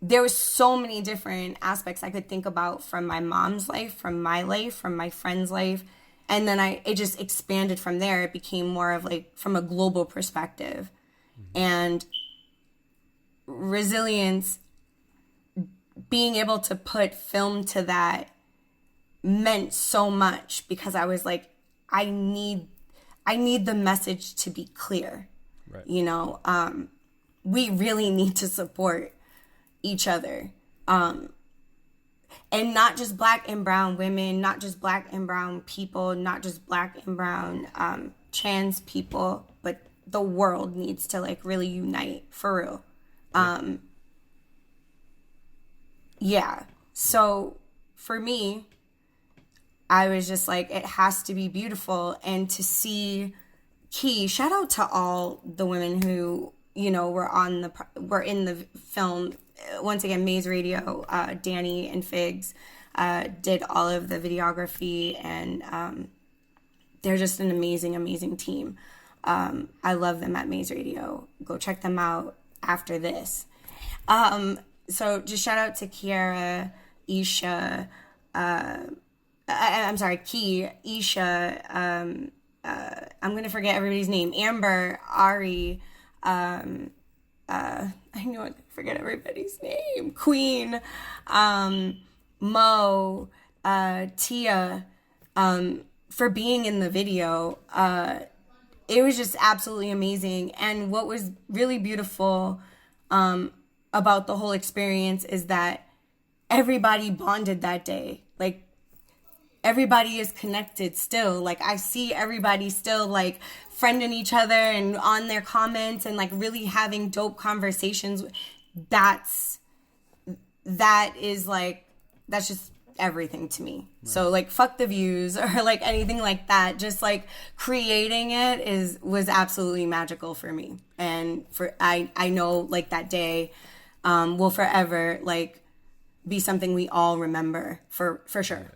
there was so many different aspects I could think about from my mom's life, from my life, from my friend's life. And then it just expanded from there. It became more of like from a global perspective. Mm-hmm. And Resilience, being able to put film to that meant so much because I was like, I need the message to be clear. Right. You know, we really need to support each other. And not just Black and brown women, not just Black and brown people, not just Black and brown trans people, but the world needs to like really unite for real. Yeah. So for me, I was just like, it has to be beautiful. And to see Key, shout out to all the women who, you know, were in the film. Once again, Maze Radio, Danny and Figs did all of the videography, and they're just an amazing, amazing team. I love them at Maze Radio. Go check them out after this. So just shout out to Kiara, Isha, I'm sorry, Key, Isha, I'm going to forget everybody's name, Amber, Ari, I knew I'd forget everybody's name, Queen, Mo, Tia, for being in the video. It was just absolutely amazing. And what was really beautiful about the whole experience is that everybody bonded that day. Like, everybody is connected still. Like, I see everybody still, like, friending each other and on their comments and, like, really having dope conversations. That's just everything to me. Right. So, like, fuck the views or, like, anything like that. Just, like, creating it was absolutely magical for me. And I know, like, that day will forever, like, be something we all remember for sure.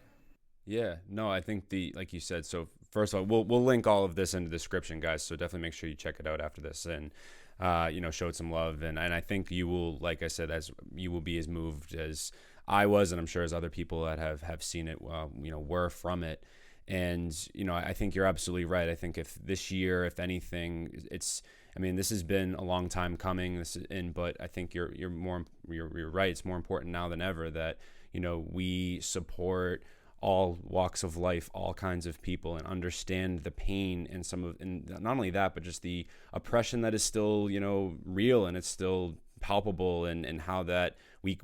Yeah, no, I think like you said, so first of all, we'll link all of this in the description, guys, so definitely make sure you check it out after this and, show it some love. And I think you will, like I said, as you will be as moved as I was, and I'm sure as other people that have seen it, were from it. And, I think you're absolutely right. I think if this year, if anything, this has been a long time coming. But I think you're right. It's more important now than ever that, we support all walks of life, all kinds of people, and understand the pain and not only that, but just the oppression that is still, real, and it's still palpable, and how that we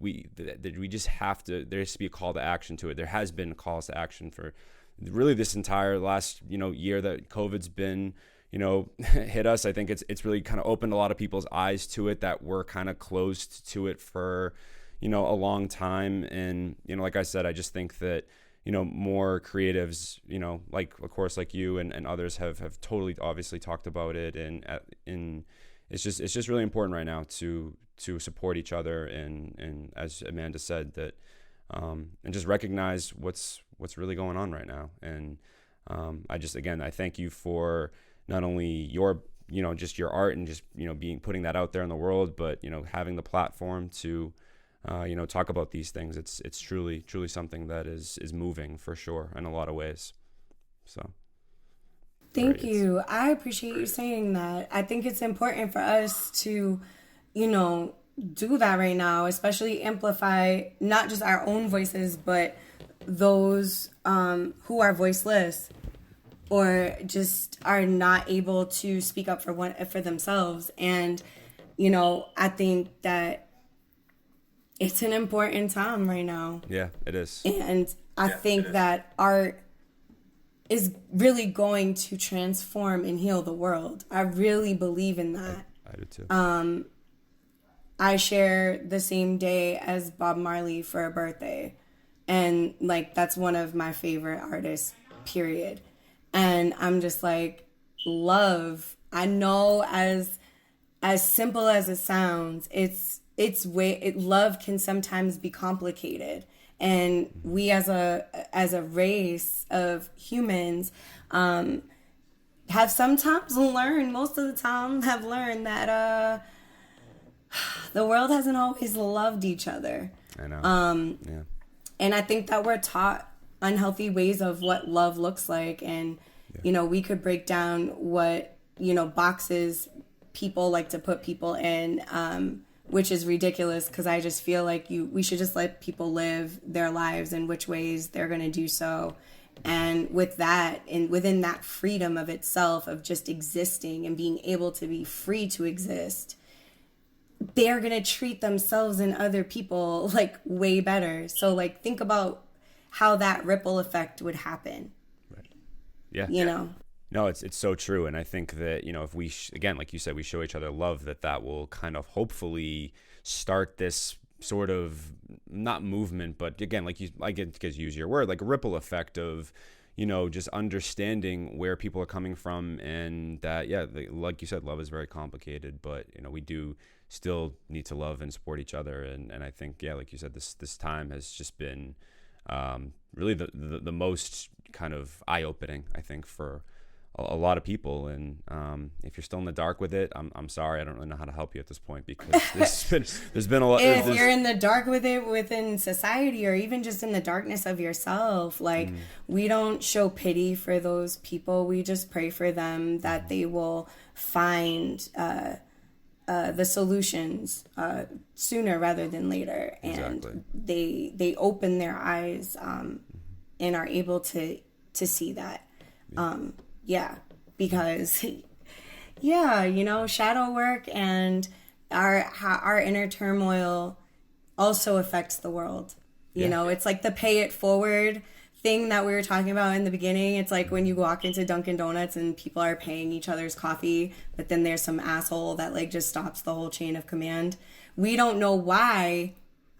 just have to, there has to be a call to action to it. There has been calls to action for really this entire last, year that COVID's been, hit us. I think it's really kind of opened a lot of people's eyes to it that were kind of closed to it for, a long time. And, like I said, I just think that, more creatives, like, of course, like you and others have totally obviously talked about it. And it's just really important right now to support each other. And as Amanda said, that, and just recognize what's really going on right now. And, I thank you for not only your, just your art and just, putting that out there in the world, but, having the platform to, talk about these things. It's truly something that is moving for sure in a lot of ways. So. Thank you. I appreciate you saying that. I think it's important for us to, do that right now, especially amplify not just our own voices, but those who are voiceless or just are not able to speak up for themselves. And, I think that it's an important time right now. Yeah, it is. And I think that art is really going to transform and heal the world. I really believe in that. I do too. I share the same day as Bob Marley for a birthday. And that's one of my favorite artists, period. And I'm just like, love. I know as simple as it sounds, love can sometimes be complicated. And we as a race of humans have sometimes learned, most of the time have learned that the world hasn't always loved each other. I know. Yeah. And I think that we're taught unhealthy ways of what love looks like. And, we could break down what, boxes people like to put people in, which is ridiculous, because I just feel like we should just let people live their lives in which ways they're going to do so. And with that, and within that freedom of itself, of just existing and being able to be free to exist, they're going to treat themselves and other people way better. So think about how that ripple effect would happen. Right. Yeah. No, it's so true. And I think that, if we, again, like you said, we show each other love, that will kind of hopefully start this sort of, not movement, but again, I get to use your word, a ripple effect of, just understanding where people are coming from. And that, like you said, love is very complicated, but, we do still need to love and support each other. And I think, like you said, this time has just been really the most kind of eye-opening, I think, for a lot of people. And if you're still in the dark with it, I'm sorry, I don't really know how to help you at this point, because there's been a lot. If you're in the dark with it within society, or even just in the darkness of yourself, we don't show pity for those people. We just pray for them that they will find the solutions sooner rather than later. And exactly. they open their eyes and are able to see that. Because shadow work and our inner turmoil also affects the world. It's like the pay it forward thing that we were talking about in the beginning. It's like when you walk into Dunkin' Donuts and people are paying each other's coffee, but then there's some asshole that just stops the whole chain of command. We don't know why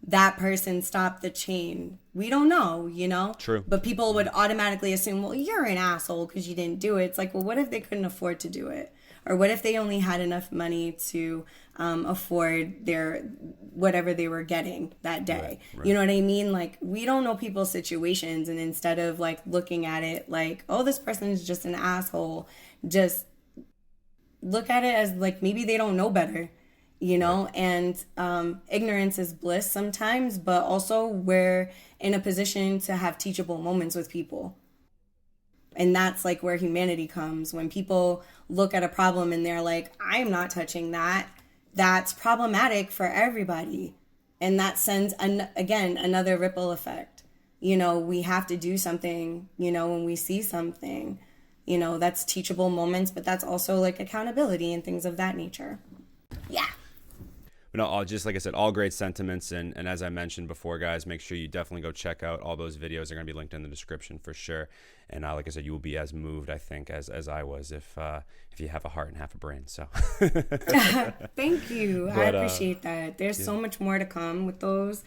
that person stopped the chain. We don't know, True. But people would automatically assume, well, you're an asshole because you didn't do it. It's like, well, what if they couldn't afford to do it? Or what if they only had enough money to afford their whatever they were getting that day? Right. You know what I mean? We don't know people's situations. And instead of looking at it oh, this person is just an asshole, just look at it as maybe they don't know better. you know, and ignorance is bliss sometimes, but also we're in a position to have teachable moments with people. And that's like where humanity comes. When people look at a problem and they're like, I'm not touching that, that's problematic for everybody. And that sends, again, another ripple effect. You know, we have to do something, you know, when we see something, you know, that's teachable moments, but that's also like accountability and things of that nature. Yeah. But no, all, just like I said, all great sentiments. And as I mentioned before, guys, make sure you definitely go check out all those videos. They're going to be linked in the description for sure. And like I said, you will be as moved, I think, as I was if you have a heart and half a brain. So thank you. I appreciate that. There's so much more to come with those.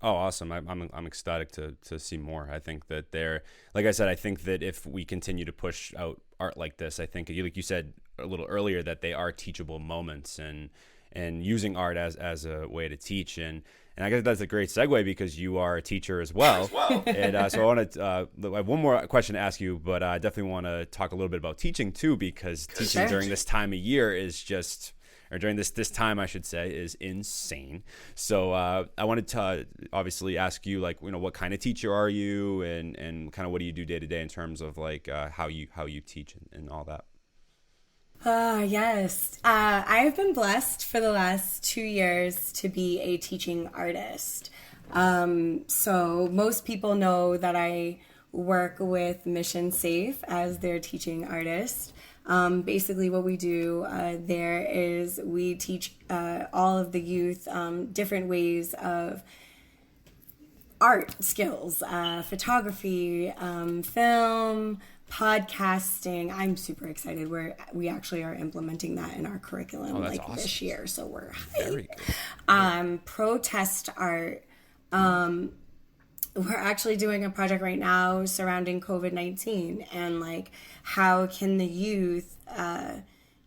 Oh, awesome. I'm ecstatic to see more. I think that like I said, I think that if we continue to push out art like this, I think, like you said a little earlier, that they are teachable moments and using art as a way to teach. And I guess that's a great segue because you are a teacher as well. And so I want to, I have one more question to ask you, but I definitely want to talk a little bit about teaching too, because teaching during this time of year is just, or during this time, I should say, is insane. So I wanted to obviously ask you, like, you know, what kind of teacher are you, and kind of what do you do day to day in terms of like how you teach and all that. Yes. I have been blessed for the last 2 years to be a teaching artist. So most people know that I work with Mission Safe as their teaching artist. Basically what we do there is we teach all of the youth different ways of art skills, photography, film, podcasting. I'm super excited. We actually are implementing that in our curriculum awesome. This year, so we're hyped. Protest art. We're actually doing a project right now surrounding COVID-19 and like how can the youth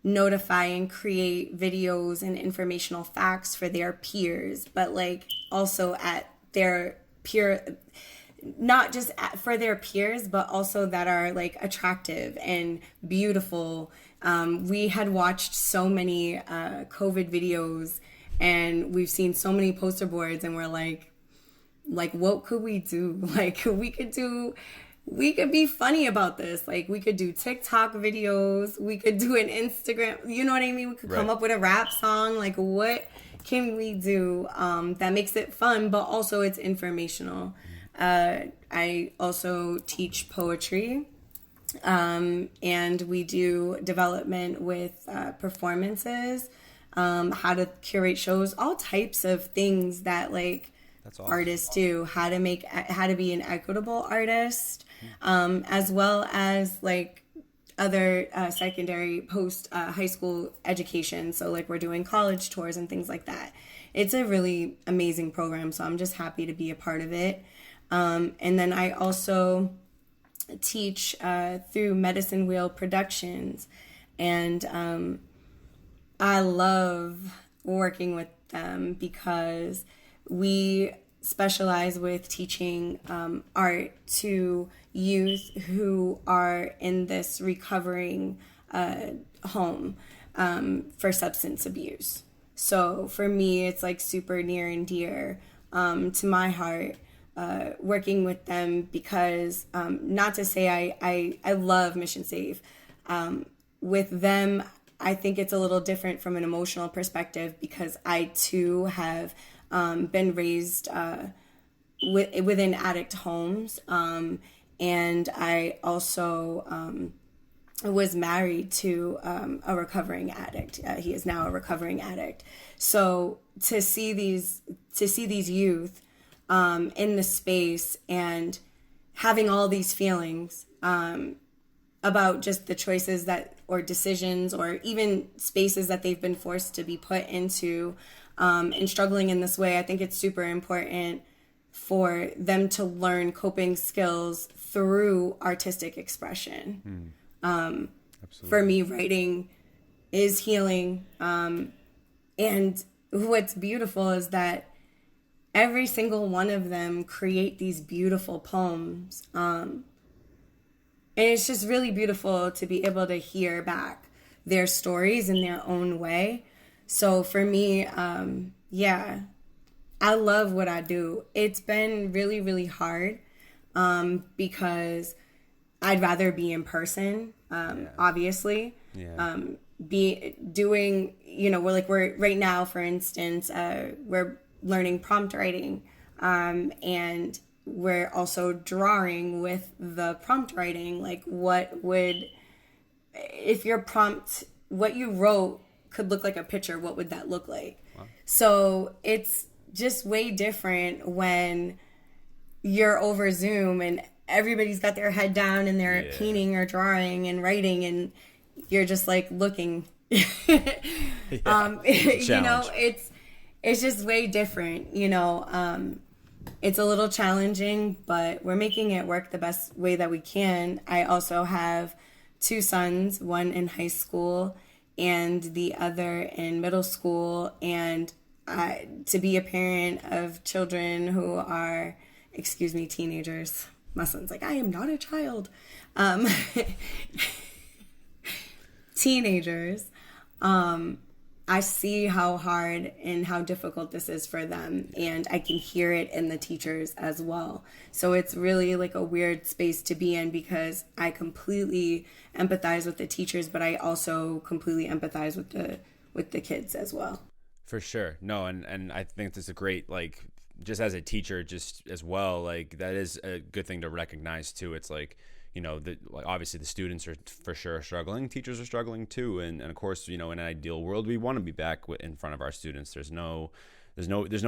notify and create videos and informational facts for their peers, but like also at their peer, not just for their peers, but also that are like attractive and beautiful. We had watched so many COVID videos and we've seen so many poster boards and we're like, what could we do? Like, we could be funny about this. Like, we could do TikTok videos. We could do an Instagram. You know what I mean? We could come up with a rap song. Like, what can we do that makes it fun, but also it's informational? I also teach poetry, and we do development with performances, how to curate shows, all types of things that, like, awesome. Artists do, how to be an equitable artist, as well as like other secondary post high school education. So like we're doing college tours and things like that. It's a really amazing program, so I'm just happy to be a part of it. And then I also teach through Medicine Wheel Productions, and I love working with them because we specialize with teaching art to youth who are in this recovering home for substance abuse. So for me, it's like super near and dear to my heart working with them because not to say I love Mission Safe. With them, I think it's a little different from an emotional perspective because I too have been raised within addict homes, and I also was married to a recovering addict. He is now a recovering addict. So to see these youth in the space and having all these feelings about just the choices that or decisions or even spaces that they've been forced to be put into. And struggling in this way, I think it's super important for them to learn coping skills through artistic expression. For me, writing is healing. And what's beautiful is that every single one of them create these beautiful poems. And it's just really beautiful to be able to hear back their stories in their own way. So for me, yeah, I love what I do. It's been really, really hard because I'd rather be in person, obviously. Yeah. Be doing, we're right now, for instance, we're learning prompt writing, and we're also drawing with the prompt writing. Like, if your prompt, what you wrote could look like a picture, what would that look like? Wow. So it's just way different when you're over Zoom and everybody's got their head down and they're painting or drawing and writing, and you're just like looking. It's just way different. It's a little challenging, but we're making it work the best way that we can. I also have 2 sons, one in high school and the other in middle school, and to be a parent of children who are, teenagers. My son's like, I am not a child. Teenagers. I see how hard and how difficult this is for them, and I can hear it in the teachers as well. So it's really like a weird space to be in, because I completely empathize with the teachers, but I also completely empathize with the kids as well. For sure. No, and I think that's a great, like, just as a teacher, just as well, like, that is a good thing to recognize too. It's like, obviously the students are for sure struggling, teachers are struggling too, and of course, in an ideal world, we want to be back in front of our students. There's no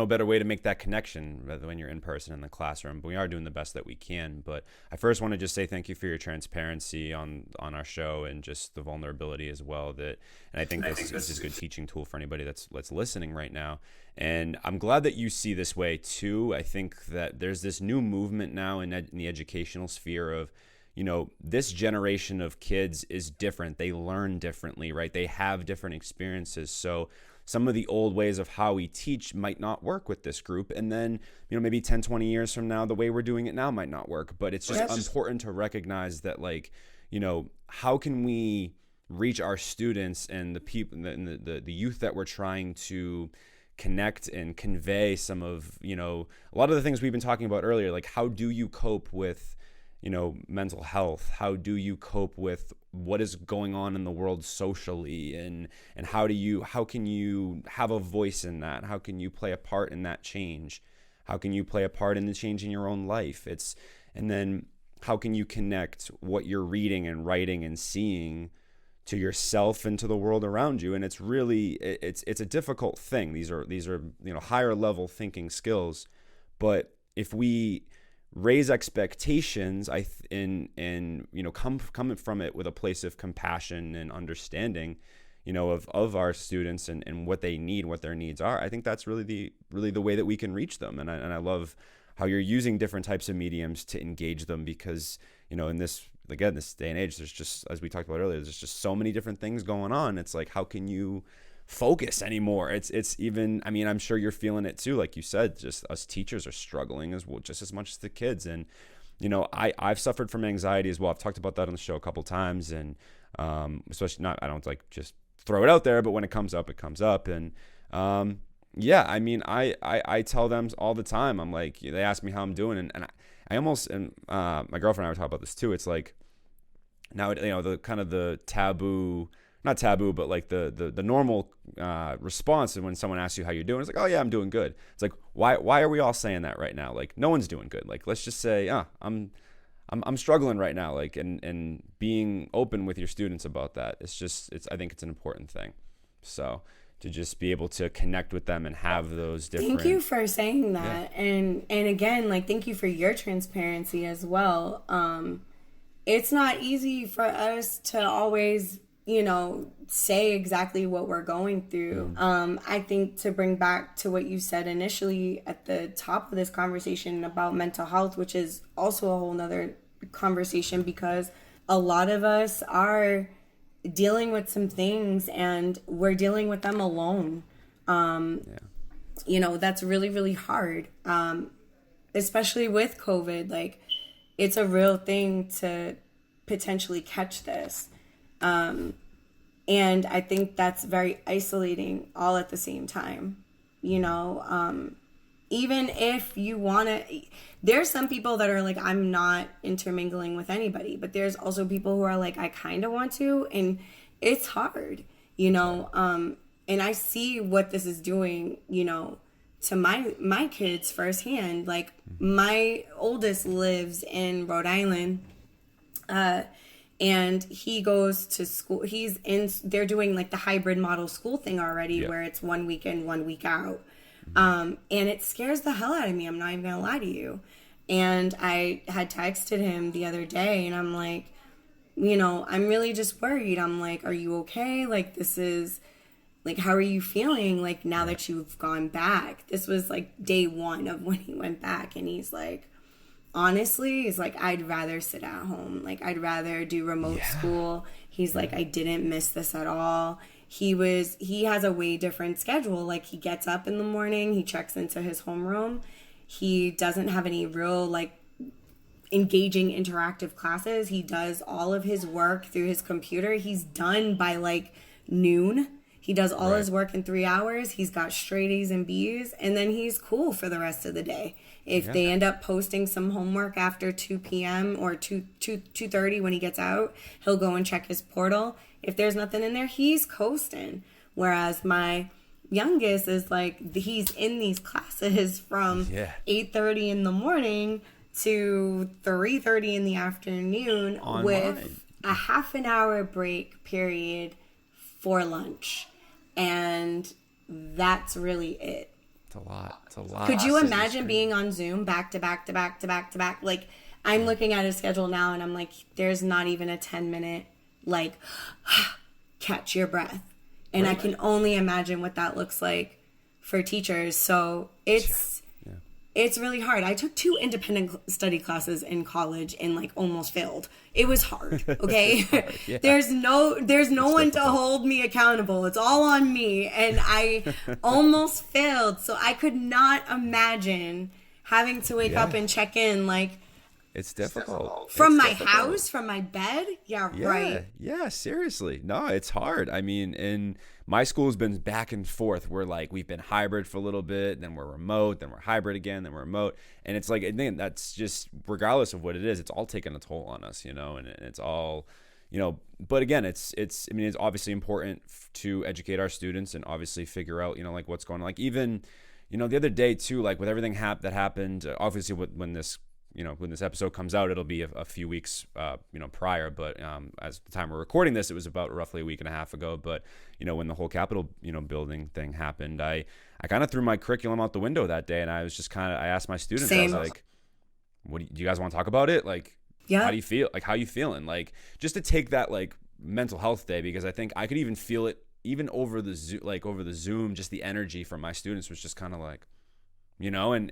better way to make that connection rather when you're in person in the classroom. But we are doing the best that we can. But I first want to just say thank you for your transparency on our show, and just the vulnerability as well. And I think this is a good teaching tool for anybody that's listening right now. And I'm glad that you see this way too. I think that there's this new movement now in the educational sphere of, this generation of kids is different. They learn differently, right? They have different experiences. So some of the old ways of how we teach might not work with this group. And then, maybe 10, 20 years from now, the way we're doing it now might not work. But it's just important to recognize that, like, how can we reach our students and the people and the youth that we're trying to connect and convey some of, a lot of the things we've been talking about earlier. Like, how do you cope with mental health? How do you cope with what is going on in the world socially? And how can you have a voice in that? How can you play a part in that change? How can you play a part in the change in your own life? And then how can you connect what you're reading and writing and seeing to yourself and to the world around you? And it's really, it's a difficult thing. These are, higher level thinking skills, but if we raise expectations, come from it with a place of compassion and understanding, of our students and what they need, what their needs are. I think that's really the way that we can reach them. And I love how you're using different types of mediums to engage them, because, in this day and age, there's just, as we talked about earlier, there's just so many different things going on. It's like, how can you focus anymore? It's even, I'm sure you're feeling it too. Like you said, just us teachers are struggling as well, just as much as the kids. And, I've suffered from anxiety as well. I've talked about that on the show a couple times, and especially I don't like just throw it out there, but when it comes up, it comes up. And I tell them all the time, I'm like, they ask me how I'm doing, and I almost, and my girlfriend and I were talking about this too. It's like, now, the kind of the taboo, not taboo, but like the normal response when someone asks you how you're doing, it's like, oh yeah, I'm doing good. It's like, why are we all saying that right now? Like, no one's doing good. Like, let's just say, I'm struggling right now. Like, and being open with your students about that. I think it's an important thing. So to just be able to connect with them and have those different. Thank you for saying that. Yeah. And again, like, thank you for your transparency as well. It's not easy for us to always, say exactly what we're going through. I think, to bring back to what you said initially at the top of this conversation about mental health, which is also a whole nother conversation, because a lot of us are dealing with some things and we're dealing with them alone. That's really, really hard. Especially with COVID, like, it's a real thing to potentially catch this. And I think that's very isolating all at the same time. You know, even if you want to, there's some people that are like, I'm not intermingling with anybody, but there's also people who are like, I kind of want to, and it's hard, you know. And I see what this is doing, you know, to my kids firsthand. Like, my oldest lives in Rhode Island, and he goes to school. They're doing like the hybrid model school thing already, where it's 1 week in, 1 week out. And it scares the hell out of me. I'm not even gonna lie to you. And I had texted him the other day, and I'm like, you know, I'm really just worried. I'm like, are you okay? Like, this is, like, how are you feeling, like, now that you've gone back? This was, like, day one of when he went back, and he's like, honestly, he's like, I'd rather sit at home. Like, I'd rather do remote school. He's like, I didn't miss this at all. He has a way different schedule. Like, he gets up in the morning, he checks into his homeroom. He doesn't have any real, like, engaging interactive classes. He does all of his work through his computer. He's done by, like, noon. He does all his work in 3 hours. He's got straight A's and B's, and then he's cool for the rest of the day. If they end up posting some homework after 2 p.m. or 2:30 when he gets out, he'll go and check his portal. If there's nothing in there, he's coasting. Whereas my youngest is like, he's in these classes from 8:30 in the morning to 3:30 in the afternoon with a half an hour break period for lunch. And that's really it. It's a lot. It's a lot. Could you imagine being on Zoom back to back to back to back to back? Like, I'm looking at his schedule now, and I'm like, there's not even a 10-minute, like, catch your breath. And I can only imagine what that looks like for teachers. So it's really hard. I took 2 independent study classes in college and, like, almost failed. It was hard, okay? There's no one to hold me accountable. It's all on me. And I almost failed. So I could not imagine having to wake up and check in, like, it's difficult. From my house, from my bed? Right. Yeah, seriously. No, it's hard. I mean, and my school's been back and forth. We're like, we've been hybrid for a little bit, then we're remote, then we're hybrid again, then we're remote. And it's like, and that's just, regardless of what it is, it's all taking a toll on us, you know, and it's all, you know, but again, it's obviously important to educate our students and obviously figure out, you know, like what's going on. Like, even, you know, the other day too, like with everything that happened, obviously when this episode comes out, it'll be a few weeks, you know, prior. But as the time we're recording this, it was about roughly a week and a half ago. But, you know, when the whole Capitol, you know, building thing happened, I kind of threw my curriculum out the window that day. And I was just I asked my students, I was like, do you guys want to talk about it? Like, how do you feel? Like, how you feeling? Like, just to take that, like, mental health day, because I think I could even feel it even over the Zoom, just the energy from my students was just kind of like, you know, and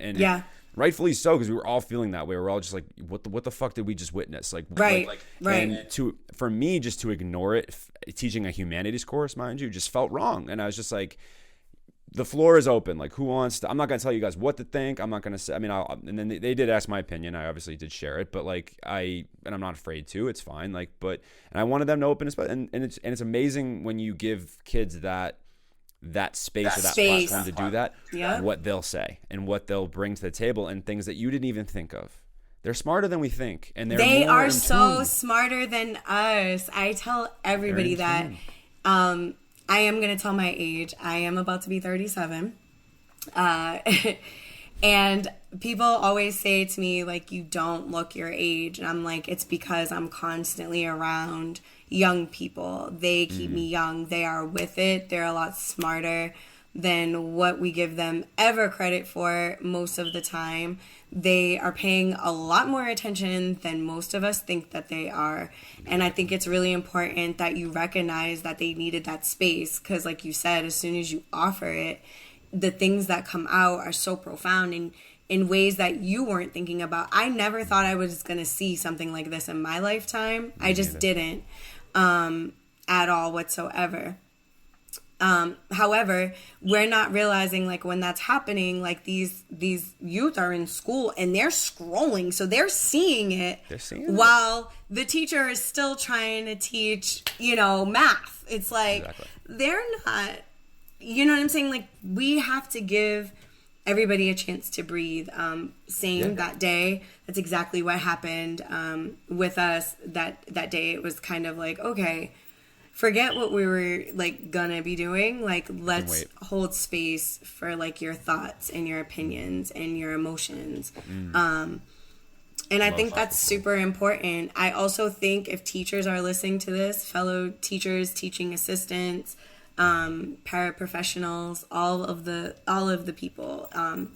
rightfully so, because we were all feeling that way. We were all just like, what the fuck did we just witness? Like, right. And for me, just to ignore it, teaching a humanities course, mind you, just felt wrong. And I was just like, the floor is open. Like, who wants to? I'm not gonna tell you guys what to think. I'm not gonna say. I mean, and then they did ask my opinion. I obviously did share it, but like and I'm not afraid to. It's fine. Like, and I wanted them to open it, and it's amazing when you give kids that space or that platform to do that, what they'll say and what they'll bring to the table and things that you didn't even think of. They're smarter than we think, and they are so smarter than us. I tell everybody that. I am going to tell my age. I am about to be 37. And people always say to me, like, you don't look your age. And I'm like, it's because I'm constantly around young people. They keep me young. They are with it. They're a lot smarter than what we give them ever credit for most of the time. They are paying a lot more attention than most of us think that they are. And I think it's really important that you recognize that they needed that space, because like you said, as soon as you offer it, the things that come out are so profound and in ways that you weren't thinking about. I never thought I was going to see something like this in my lifetime. I just didn't at all whatsoever. However, we're not realizing, like, when that's happening, like, these these youth are in school and they're scrolling, so they're seeing it. While the teacher is still trying to teach, math. It's like they're not. You know what I'm saying? Like, we have to give everybody a chance to breathe. That day, that's exactly what happened with us that day. It was kind of like, okay, forget what we were like gonna be doing. Like, let's hold space for like your thoughts and your opinions and your emotions. And I think that's super important. I also think if teachers are listening to this, fellow teachers, teaching assistants, paraprofessionals, all of the people,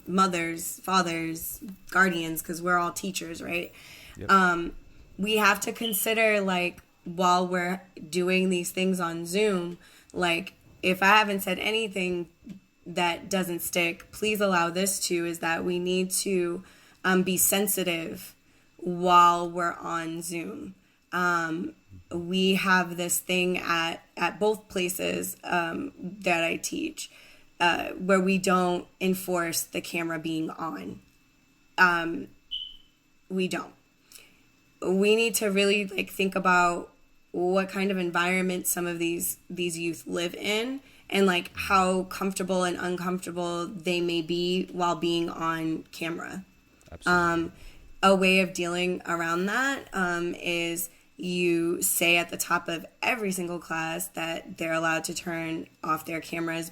mothers, fathers, guardians, because we're all teachers, right? Yep. We have to consider, like, while we're doing these things on Zoom, like, if I haven't said anything that doesn't stick, please allow this to, is that we need to be sensitive while we're on Zoom. We have this thing at both places that I teach where we don't enforce the camera being on. We don't. We need to really like think about what kind of environment some of these youth live in, and like how comfortable and uncomfortable they may be while being on camera. Absolutely. A way of dealing around that is you say at the top of every single class that they're allowed to turn off their cameras,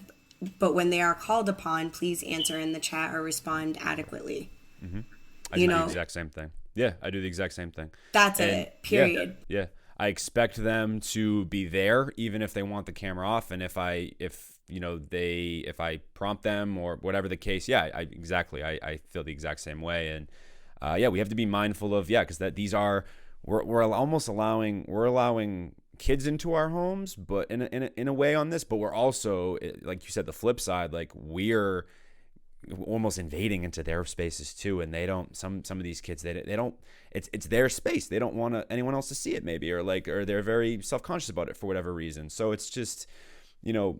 but when they are called upon, please answer in the chat or respond adequately. Mm-hmm. I do the exact same thing. Yeah, I do the exact same thing. That's it, period. Yeah. I expect them to be there even if they want the camera off, and if I prompt them or whatever the case, I feel the exact same way. And we have to be mindful of because we're allowing kids into our homes, but in a way on this, but we're also, like you said, the flip side, like we're almost invading into their spaces too, and they don't. Some of these kids, they don't. It's their space. They don't want anyone else to see it, maybe, or they're very self-conscious about it for whatever reason. So it's just, you're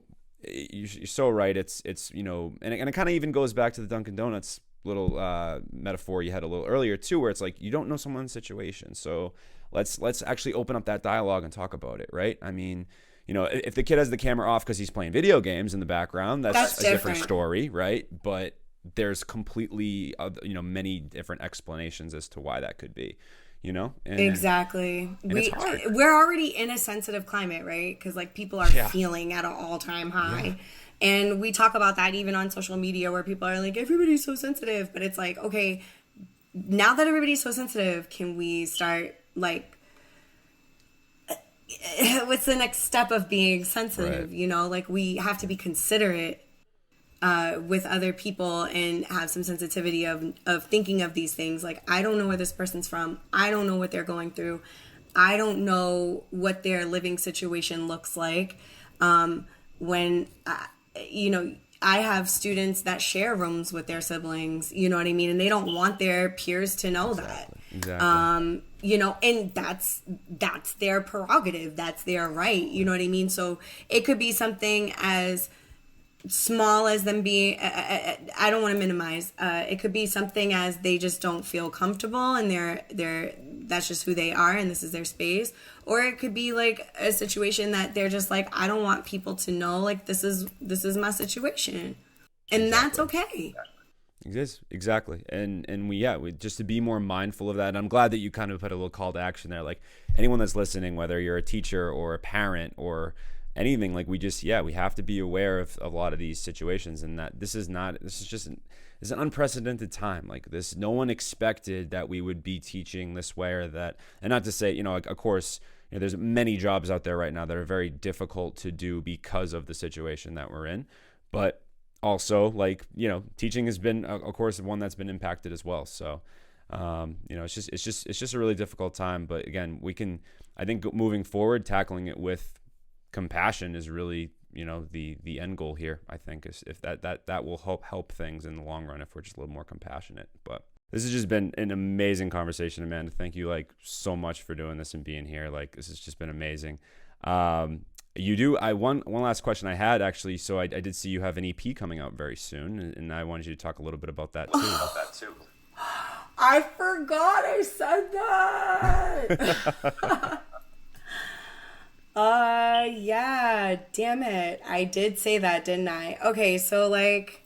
so right. It's and it kind of even goes back to the Dunkin' Donuts little metaphor you had a little earlier too, where it's like you don't know someone's situation, so let's actually open up that dialogue and talk about it, right? I mean, if the kid has the camera off because he's playing video games in the background, that's a different story, right? But there's completely many different explanations as to why that could be, exactly. And it's hard. We're already in a sensitive climate, right? Because like people are feeling at an all-time high. And we talk about that even on social media, where people are like, everybody's so sensitive. But it's like, okay, now that everybody's so sensitive, can we start, like, what's the next step of being sensitive? Right. Like, we have to be considerate with other people and have some sensitivity of thinking of these things. Like, I don't know where this person's from. I don't know what they're going through. I don't know what their living situation looks like. When I have students that share rooms with their siblings, you know what I mean? And they don't want their peers to know that. Exactly. And that's their prerogative. That's their right. You know what I mean? So it could be something as small as them being, I don't want to minimize. It could be something as they just don't feel comfortable and that's just who they are and this is their space. Or it could be like a situation that they're just like, I don't want people to know, like, this is my situation. And that's okay. Exactly. And we just to be more mindful of that. And I'm glad that you kind of put a little call to action there. Like, anyone that's listening, whether you're a teacher or a parent or anything, like, we have to be aware of a lot of these situations, and that this is an unprecedented time. Like, this, no one expected that we would be teaching this way or that. And not to say, of course, there's many jobs out there right now that are very difficult to do because of the situation that we're in. But also, like, teaching has been, of course, one that's been impacted as well. So, it's just a really difficult time. But again, I think moving forward, tackling it with compassion is really, the end goal here. I think is if that will help things in the long run if we're just a little more compassionate. But this has just been an amazing conversation, Amanda. Thank you, like, so much for doing this and being here. Like, this has just been amazing. You do. One last question I had, actually. So I did see you have an EP coming out very soon, and I wanted you to talk a little bit about that too. I forgot I said that. Yeah, damn it. I did say that, didn't I? Okay, so like...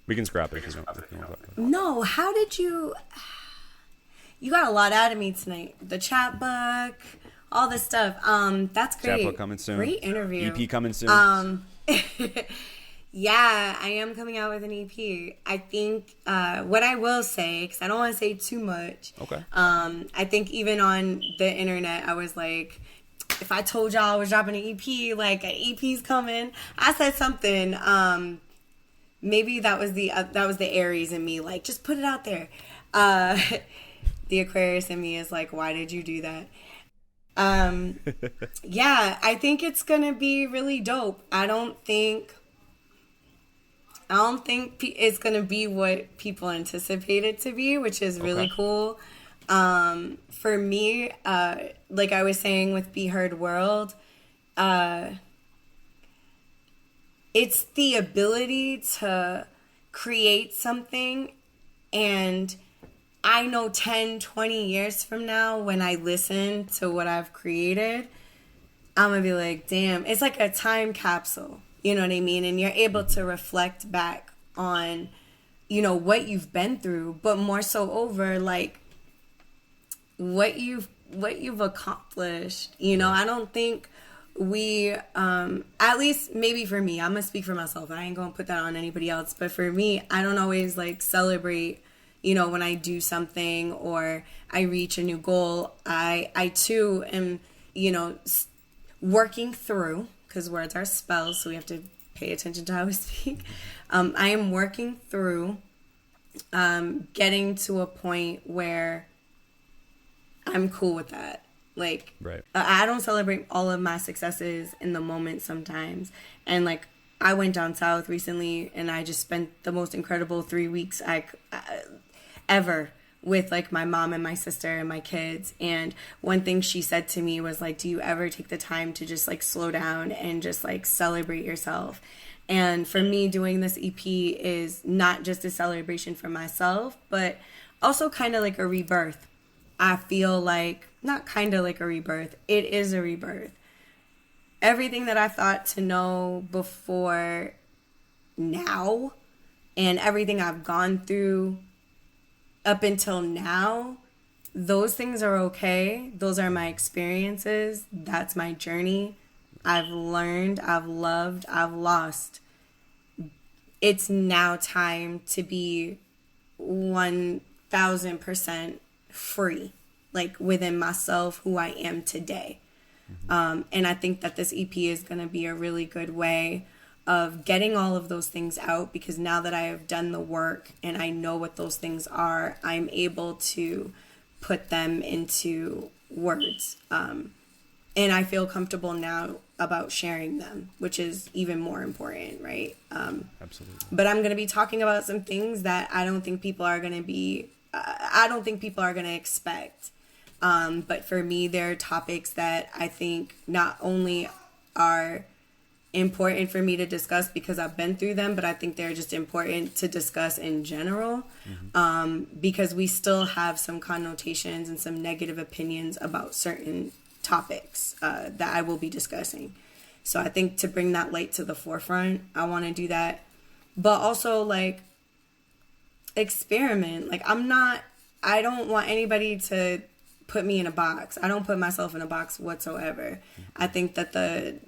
We can scrap it. No, how did you... You got a lot out of me tonight. The chat book, all this stuff. That's great. Chat book coming soon. Great interview. EP coming soon. Yeah, I am coming out with an EP. I think what I will say, because I don't want to say too much. Okay. I think even on the internet, I was like, if I told y'all I was dropping an EP, like an EP's coming, I said something. Maybe that was the Aries in me, like just put it out there. The Aquarius in me is like, why did you do that? Yeah, I think it's gonna be really dope. I don't think it's gonna be what people anticipate it to be, which is really cool. For me, like I was saying with Beheard World, it's the ability to create something, and I know 10, 20 years from now when I listen to what I've created, I'm going to be like, damn, it's like a time capsule. You know what I mean? And you're able to reflect back on, you know, what you've been through, but more so over like what you've accomplished. You know, I don't think we, at least maybe for me, I'm going to speak for myself. I ain't going to put that on anybody else. But for me, I don't always like celebrate, you know, when I do something or I reach a new goal. I too am, you know, working through, because words are spells, so we have to pay attention to how we speak. I am working through getting to a point where I'm cool with that. Like, right. I don't celebrate all of my successes in the moment sometimes. And like, I went down south recently and I just spent the most incredible 3 weeks ever with like my mom and my sister and my kids. And one thing she said to me was like, do you ever take the time to just like slow down and just like celebrate yourself? And for me, doing this EP is not just a celebration for myself, but also kind of like a rebirth. I feel like, not kind of like a rebirth, it is a rebirth. Everything that I thought to know before now and everything I've gone through up until now, those things are okay. Those are my experiences. That's my journey. I've learned, I've loved, I've lost. It's now time to be 1000% free, like within myself, who I am today. And I think that this EP is going to be a really good way of getting all of those things out, because now that I have done the work and I know what those things are, I'm able to put them into words. And I feel comfortable now about sharing them, which is even more important, right? Absolutely. But I'm going to be talking about some things that I don't think people are going to expect. But for me, there are topics that I think not only are important for me to discuss because I've been through them, but I think they're just important to discuss in general, because we still have some connotations and some negative opinions about certain topics that I will be discussing. So I think to bring that light to the forefront, I want to do that. But also, like, experiment. Like, I don't want anybody to put me in a box. I don't put myself in a box whatsoever. I think that the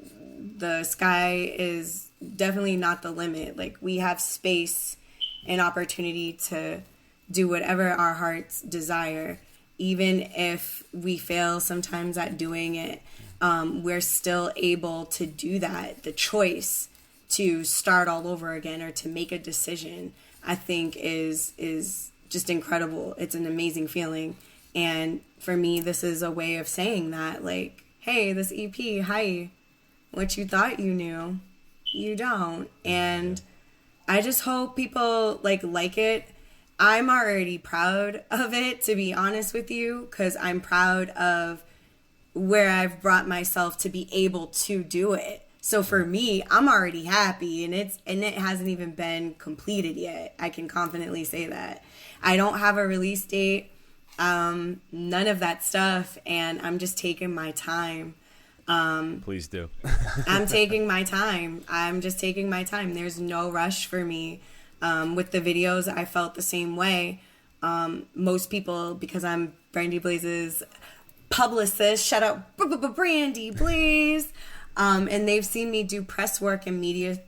sky is definitely not the limit. Like, we have space and opportunity to do whatever our hearts desire. Even if we fail sometimes at doing it, we're still able to do that. The choice to start all over again or to make a decision, I think is just incredible. It's an amazing feeling. And for me, this is a way of saying that, like, hey, this EP, hi, what you thought you knew, you don't. And I just hope people like it. I'm already proud of it, to be honest with you, because I'm proud of where I've brought myself to be able to do it. So for me, I'm already happy, and it hasn't even been completed yet. I can confidently say that. I don't have a release date, none of that stuff, and I'm just taking my time. Please do. I'm taking my time. I'm just taking my time. There's no rush for me. With the videos, I felt the same way. Most people, because I'm Brandy Blaze's publicist, shout out Brandy Blaze, and they've seen me do press work and media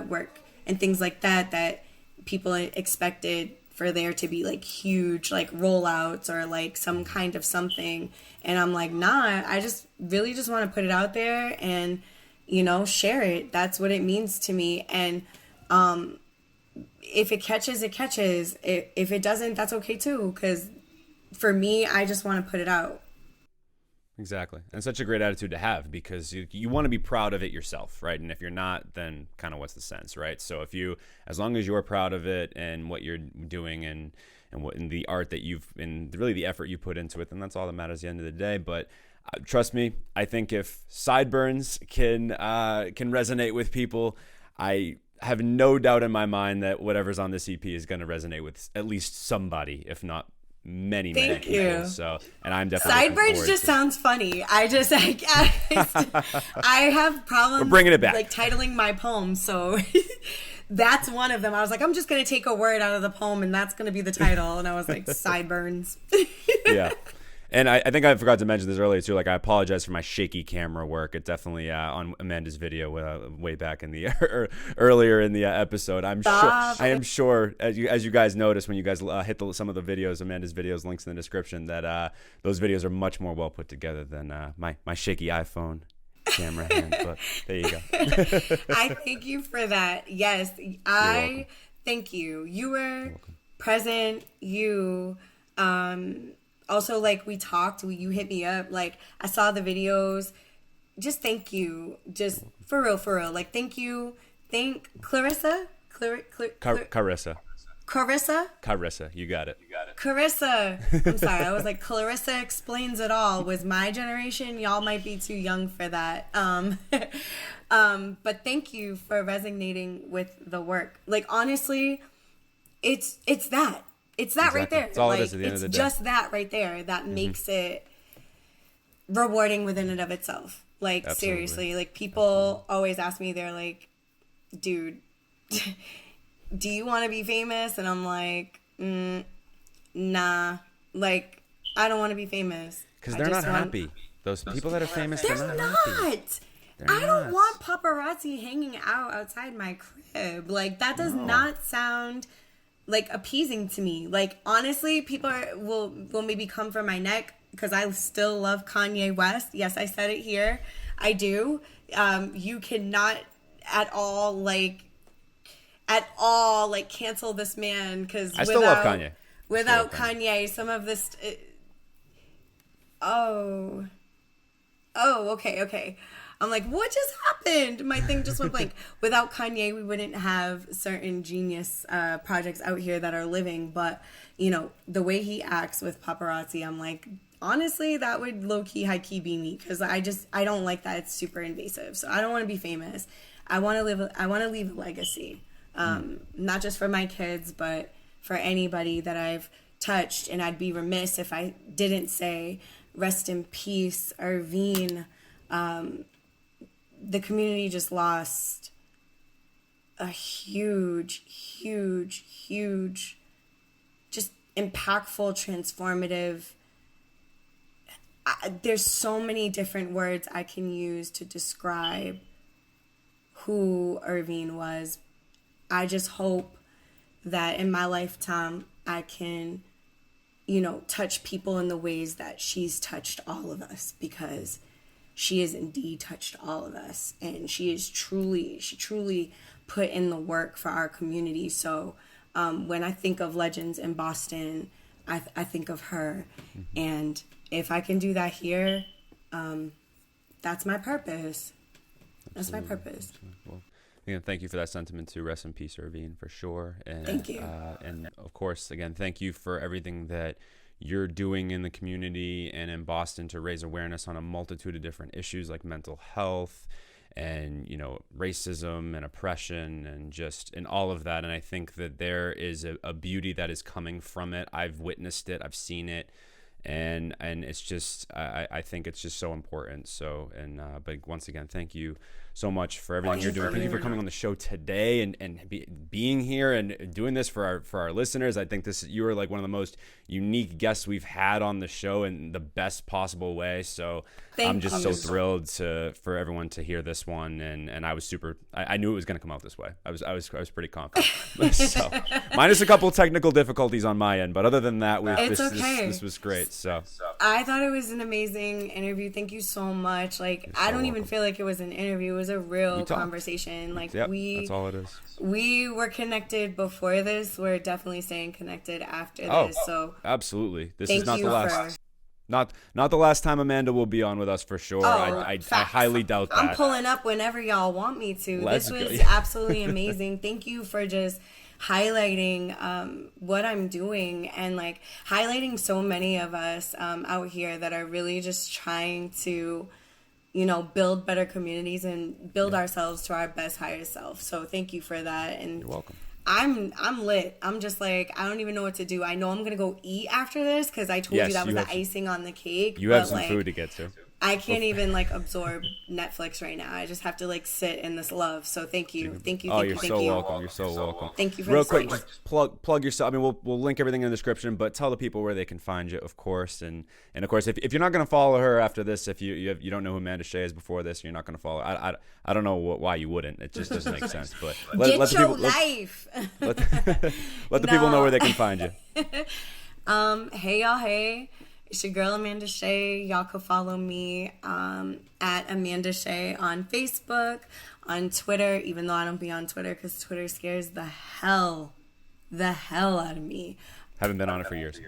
work and things like that people expected for there to be like huge like rollouts or like some kind of something, and I'm like, nah, I just really just want to put it out there and share it. That's what it means to me. And if it catches, it catches. If it doesn't, that's okay too, because for me, I just want to put it out. Exactly. And such a great attitude to have, because you want to be proud of it yourself, right? And if you're not, then kind of what's the sense, right? So as long as you're proud of it and what you're doing and the art that and really the effort you put into it, then that's all that matters at the end of the day. But trust me, I think if Sideburns can resonate with people, I have no doubt in my mind that whatever's on this EP is going to resonate with at least somebody, if not many people. So, and I'm definitely Sideburns just sounds funny. I have problems. We're bringing it back, like titling my poem. So that's one of them. I was like, I'm just gonna take a word out of the poem, and that's gonna be the title. And I was like, Sideburns. Yeah. And I think I forgot to mention this earlier too. Like, I apologize for my shaky camera work. It definitely on Amanda's video way back in the earlier in the episode. I am sure as you guys notice when you guys hit some of the videos, Amanda's videos, links in the description, that those videos are much more well put together than my shaky iPhone camera hand. But there you go. I thank you for that. Yes, I thank you. You were present. You. Also, like, we talked, you hit me up, like, I saw the videos. Just thank you. Just for real. Like, thank you. Thank Clarissa. Carissa. You got it. Carissa. I'm sorry. I was like, Clarissa Explains It All was my generation. Y'all might be too young for that. But thank you for resonating with the work. Like, honestly, it's that. It's that right there. That's all it is at the end of the day. It's just that right there that makes it rewarding within and of itself. Like, Absolutely. Seriously. Like, people always ask me, they're like, dude, do you want to be famous? And I'm like, nah. Like, I don't want to be famous. Because they're not happy. Those people that are famous, they're not happy. I don't want paparazzi hanging out outside my crib. Like, that does not sound like appeasing to me. Like, honestly, people will maybe come for my neck because I still love Kanye West. Yes, I said it here. I do. You cannot at all cancel this man, because I still love Kanye. Without Kanye, some of this. Okay. I'm like, what just happened? My thing just went blank. Without Kanye, we wouldn't have certain genius projects out here that are living. But, the way he acts with paparazzi, I'm like, honestly, that would low-key, high-key be me. Because I don't like that. It's super invasive. So I don't want to be famous. I want to leave a legacy. Not just for my kids, but for anybody that I've touched. And I'd be remiss if I didn't say, rest in peace, Irvine. The community just lost a huge, just impactful, transformative. There's so many different words I can use to describe who Irvine was. I just hope that in my lifetime I can, touch people in the ways that she's touched all of us, because she has indeed touched all of us, and she truly put in the work for our community. So when I think of legends in Boston, I think of her. And if I can do that here, that's my purpose. That's my purpose. Well, again, thank you for that sentiment too. Rest in peace, Irvine, for sure. And thank you. And of course, again, thank you for everything that you're doing in the community and in Boston to raise awareness on a multitude of different issues like mental health and, you know, racism and oppression and all of that. And I think that there is a beauty that is coming from it. I've witnessed it. I've seen it. And it's just, I think it's just so important. So, but once again, thank you so much for everything you're doing. Thank you for coming on the show today and being here and doing this for our listeners. I think you are like one of the most unique guests we've had on the show in the best possible way. So I'm just so thrilled for everyone to hear this one. And I was I knew it was going to come out this way. I was pretty confident. So, minus a couple technical difficulties on my end, but other than that, this was great. So I thought it was an amazing interview. Thank you so much. Like, I don't even feel like it was an interview. It was a real conversation. Like, that's all it is. We were connected before this. We're definitely staying connected after this. So absolutely. This is not the last. Not the last time Amanda will be on with us for sure. I highly doubt that. I'm pulling up whenever y'all want me to. This was absolutely amazing. Thank you for just highlighting what I'm doing and like highlighting so many of us out here that are really just trying to, you know, build better communities and build ourselves to our best, highest self. So thank you for that. And you're welcome. I'm lit. I'm just like, I don't even know what to do. I know I'm gonna go eat after this because I told you that was the icing on the cake. You have some food to get to. I can't even like absorb Netflix right now. I just have to like sit in this love. So thank you. You're so welcome. You're so welcome. Thank you for real quick. Just plug yourself. I mean, we'll link everything in the description, but tell the people where they can find you, of course. And of course, if you're not gonna follow her after this, if you don't know who Amanda Shea is before this, you're not gonna follow her. I don't know why you wouldn't. It just doesn't make sense. But let the people, life. Let the people know where they can find you. Hey y'all. Hey. It's your girl Amanda Shea. Y'all can follow me at Amanda Shea on Facebook, on Twitter, even though I don't be on Twitter because Twitter scares the hell out of me. Haven't been on it for years.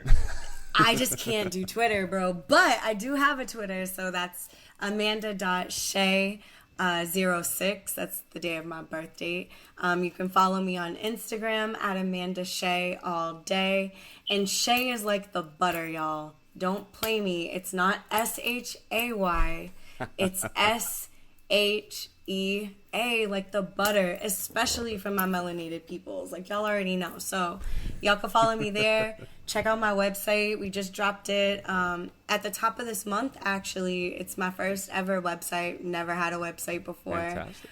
I just can't do Twitter, bro. But I do have a Twitter, so that's Amanda.Shea06. That's the day of my birth date. You can follow me on Instagram at Amanda Shea all day. And Shea is like the butter, y'all. Don't play me. It's not SHAY. It's SHEA, like the butter, especially for my melanated peoples. Like, y'all already know. So, y'all can follow me there. Check out my website. We just dropped it at the top of this month, actually. It's my first ever website. Never had a website before. Fantastic.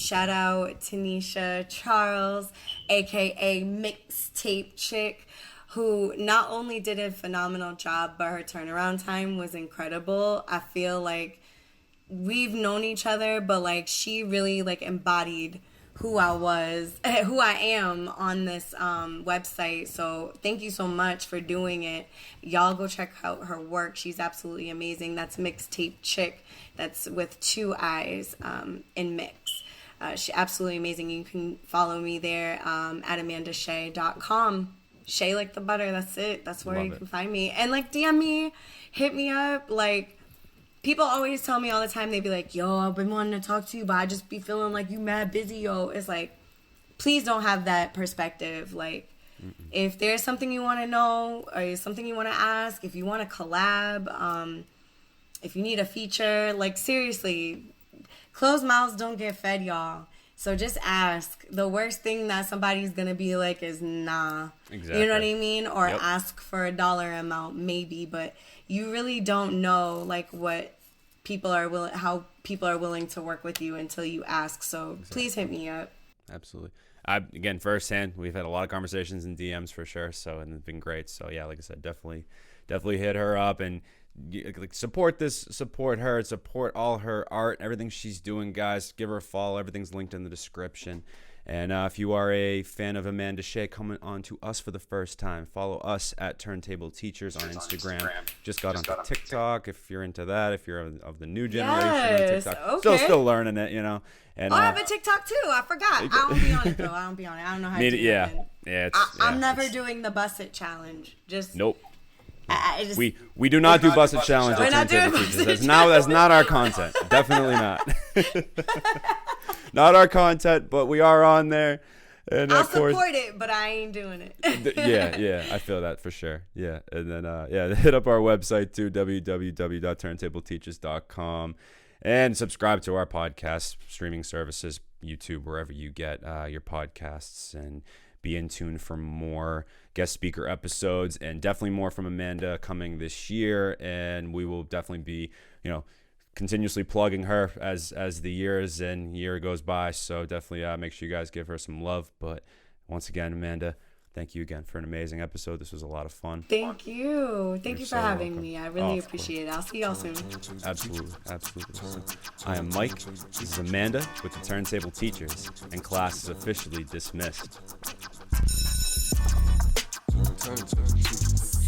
Shout out Tanisha Charles, a.k.a. Mixtape Chick, who not only did a phenomenal job, but her turnaround time was incredible. I feel like we've known each other, but like she really like embodied who I am on this website. So thank you so much for doing it. Y'all go check out her work. She's absolutely amazing. That's Mixtape Chick. That's with 2 I's in mix. She's absolutely amazing. You can follow me there at amandashea.com. Shea like the butter, that's it. That's where you can find me. And like DM me, hit me up. Like, people always tell me all the time, they be like, yo, I've been wanting to talk to you, but I just be feeling like you mad busy, yo. It's like, please don't have that perspective. Like, if there's something you want to know or something you want to ask, if you want to collab, if you need a feature, like seriously, closed mouths don't get fed, y'all. So just ask. The worst thing that somebody's going to be like is nah. Exactly. You know what I mean? Or ask for a dollar amount, maybe. But you really don't know like what people are how people are willing to work with you until you ask. So please hit me up. Absolutely. Again, firsthand, we've had a lot of conversations in DMs for sure. So, and it's been great. So yeah, like I said, definitely hit her up and like support her, support all her art, everything she's doing, guys. Give her a follow. Everything's linked in the description. And if you are a fan of Amanda Shea coming on to us for the first time, follow us at Turntable Teachers on Instagram. Just got onto TikTok if you're into that, if you're of the new generation on TikTok. Okay. Still learning it, you know. And I have a TikTok too. I forgot. I don't be on it though. I don't know how to do it. Yeah. I'm never doing the Bust It challenge. Just nope. We do not do Busted Challenge at Turntable Teachers. That's not our content. Definitely not. Not our content, but we are on there. And I'll of course, support it, but I ain't doing it. yeah, I feel that for sure. Yeah, and then hit up our website too, www.turntableteachers.com, and subscribe to our podcast streaming services, YouTube, wherever you get your podcasts, and be in tune for more guest speaker episodes, and definitely more from Amanda coming this year. And we will definitely be, continuously plugging her as the year goes by. So definitely make sure you guys give her some love. But once again, Amanda, thank you again for an amazing episode. This was a lot of fun. Thank you. Thank you for so having welcome. me. I really appreciate it. I'll see y'all soon. Absolutely. So, I am Mike. This is Amanda with the Turntable Teachers, and class is officially dismissed. Turn to the teachers.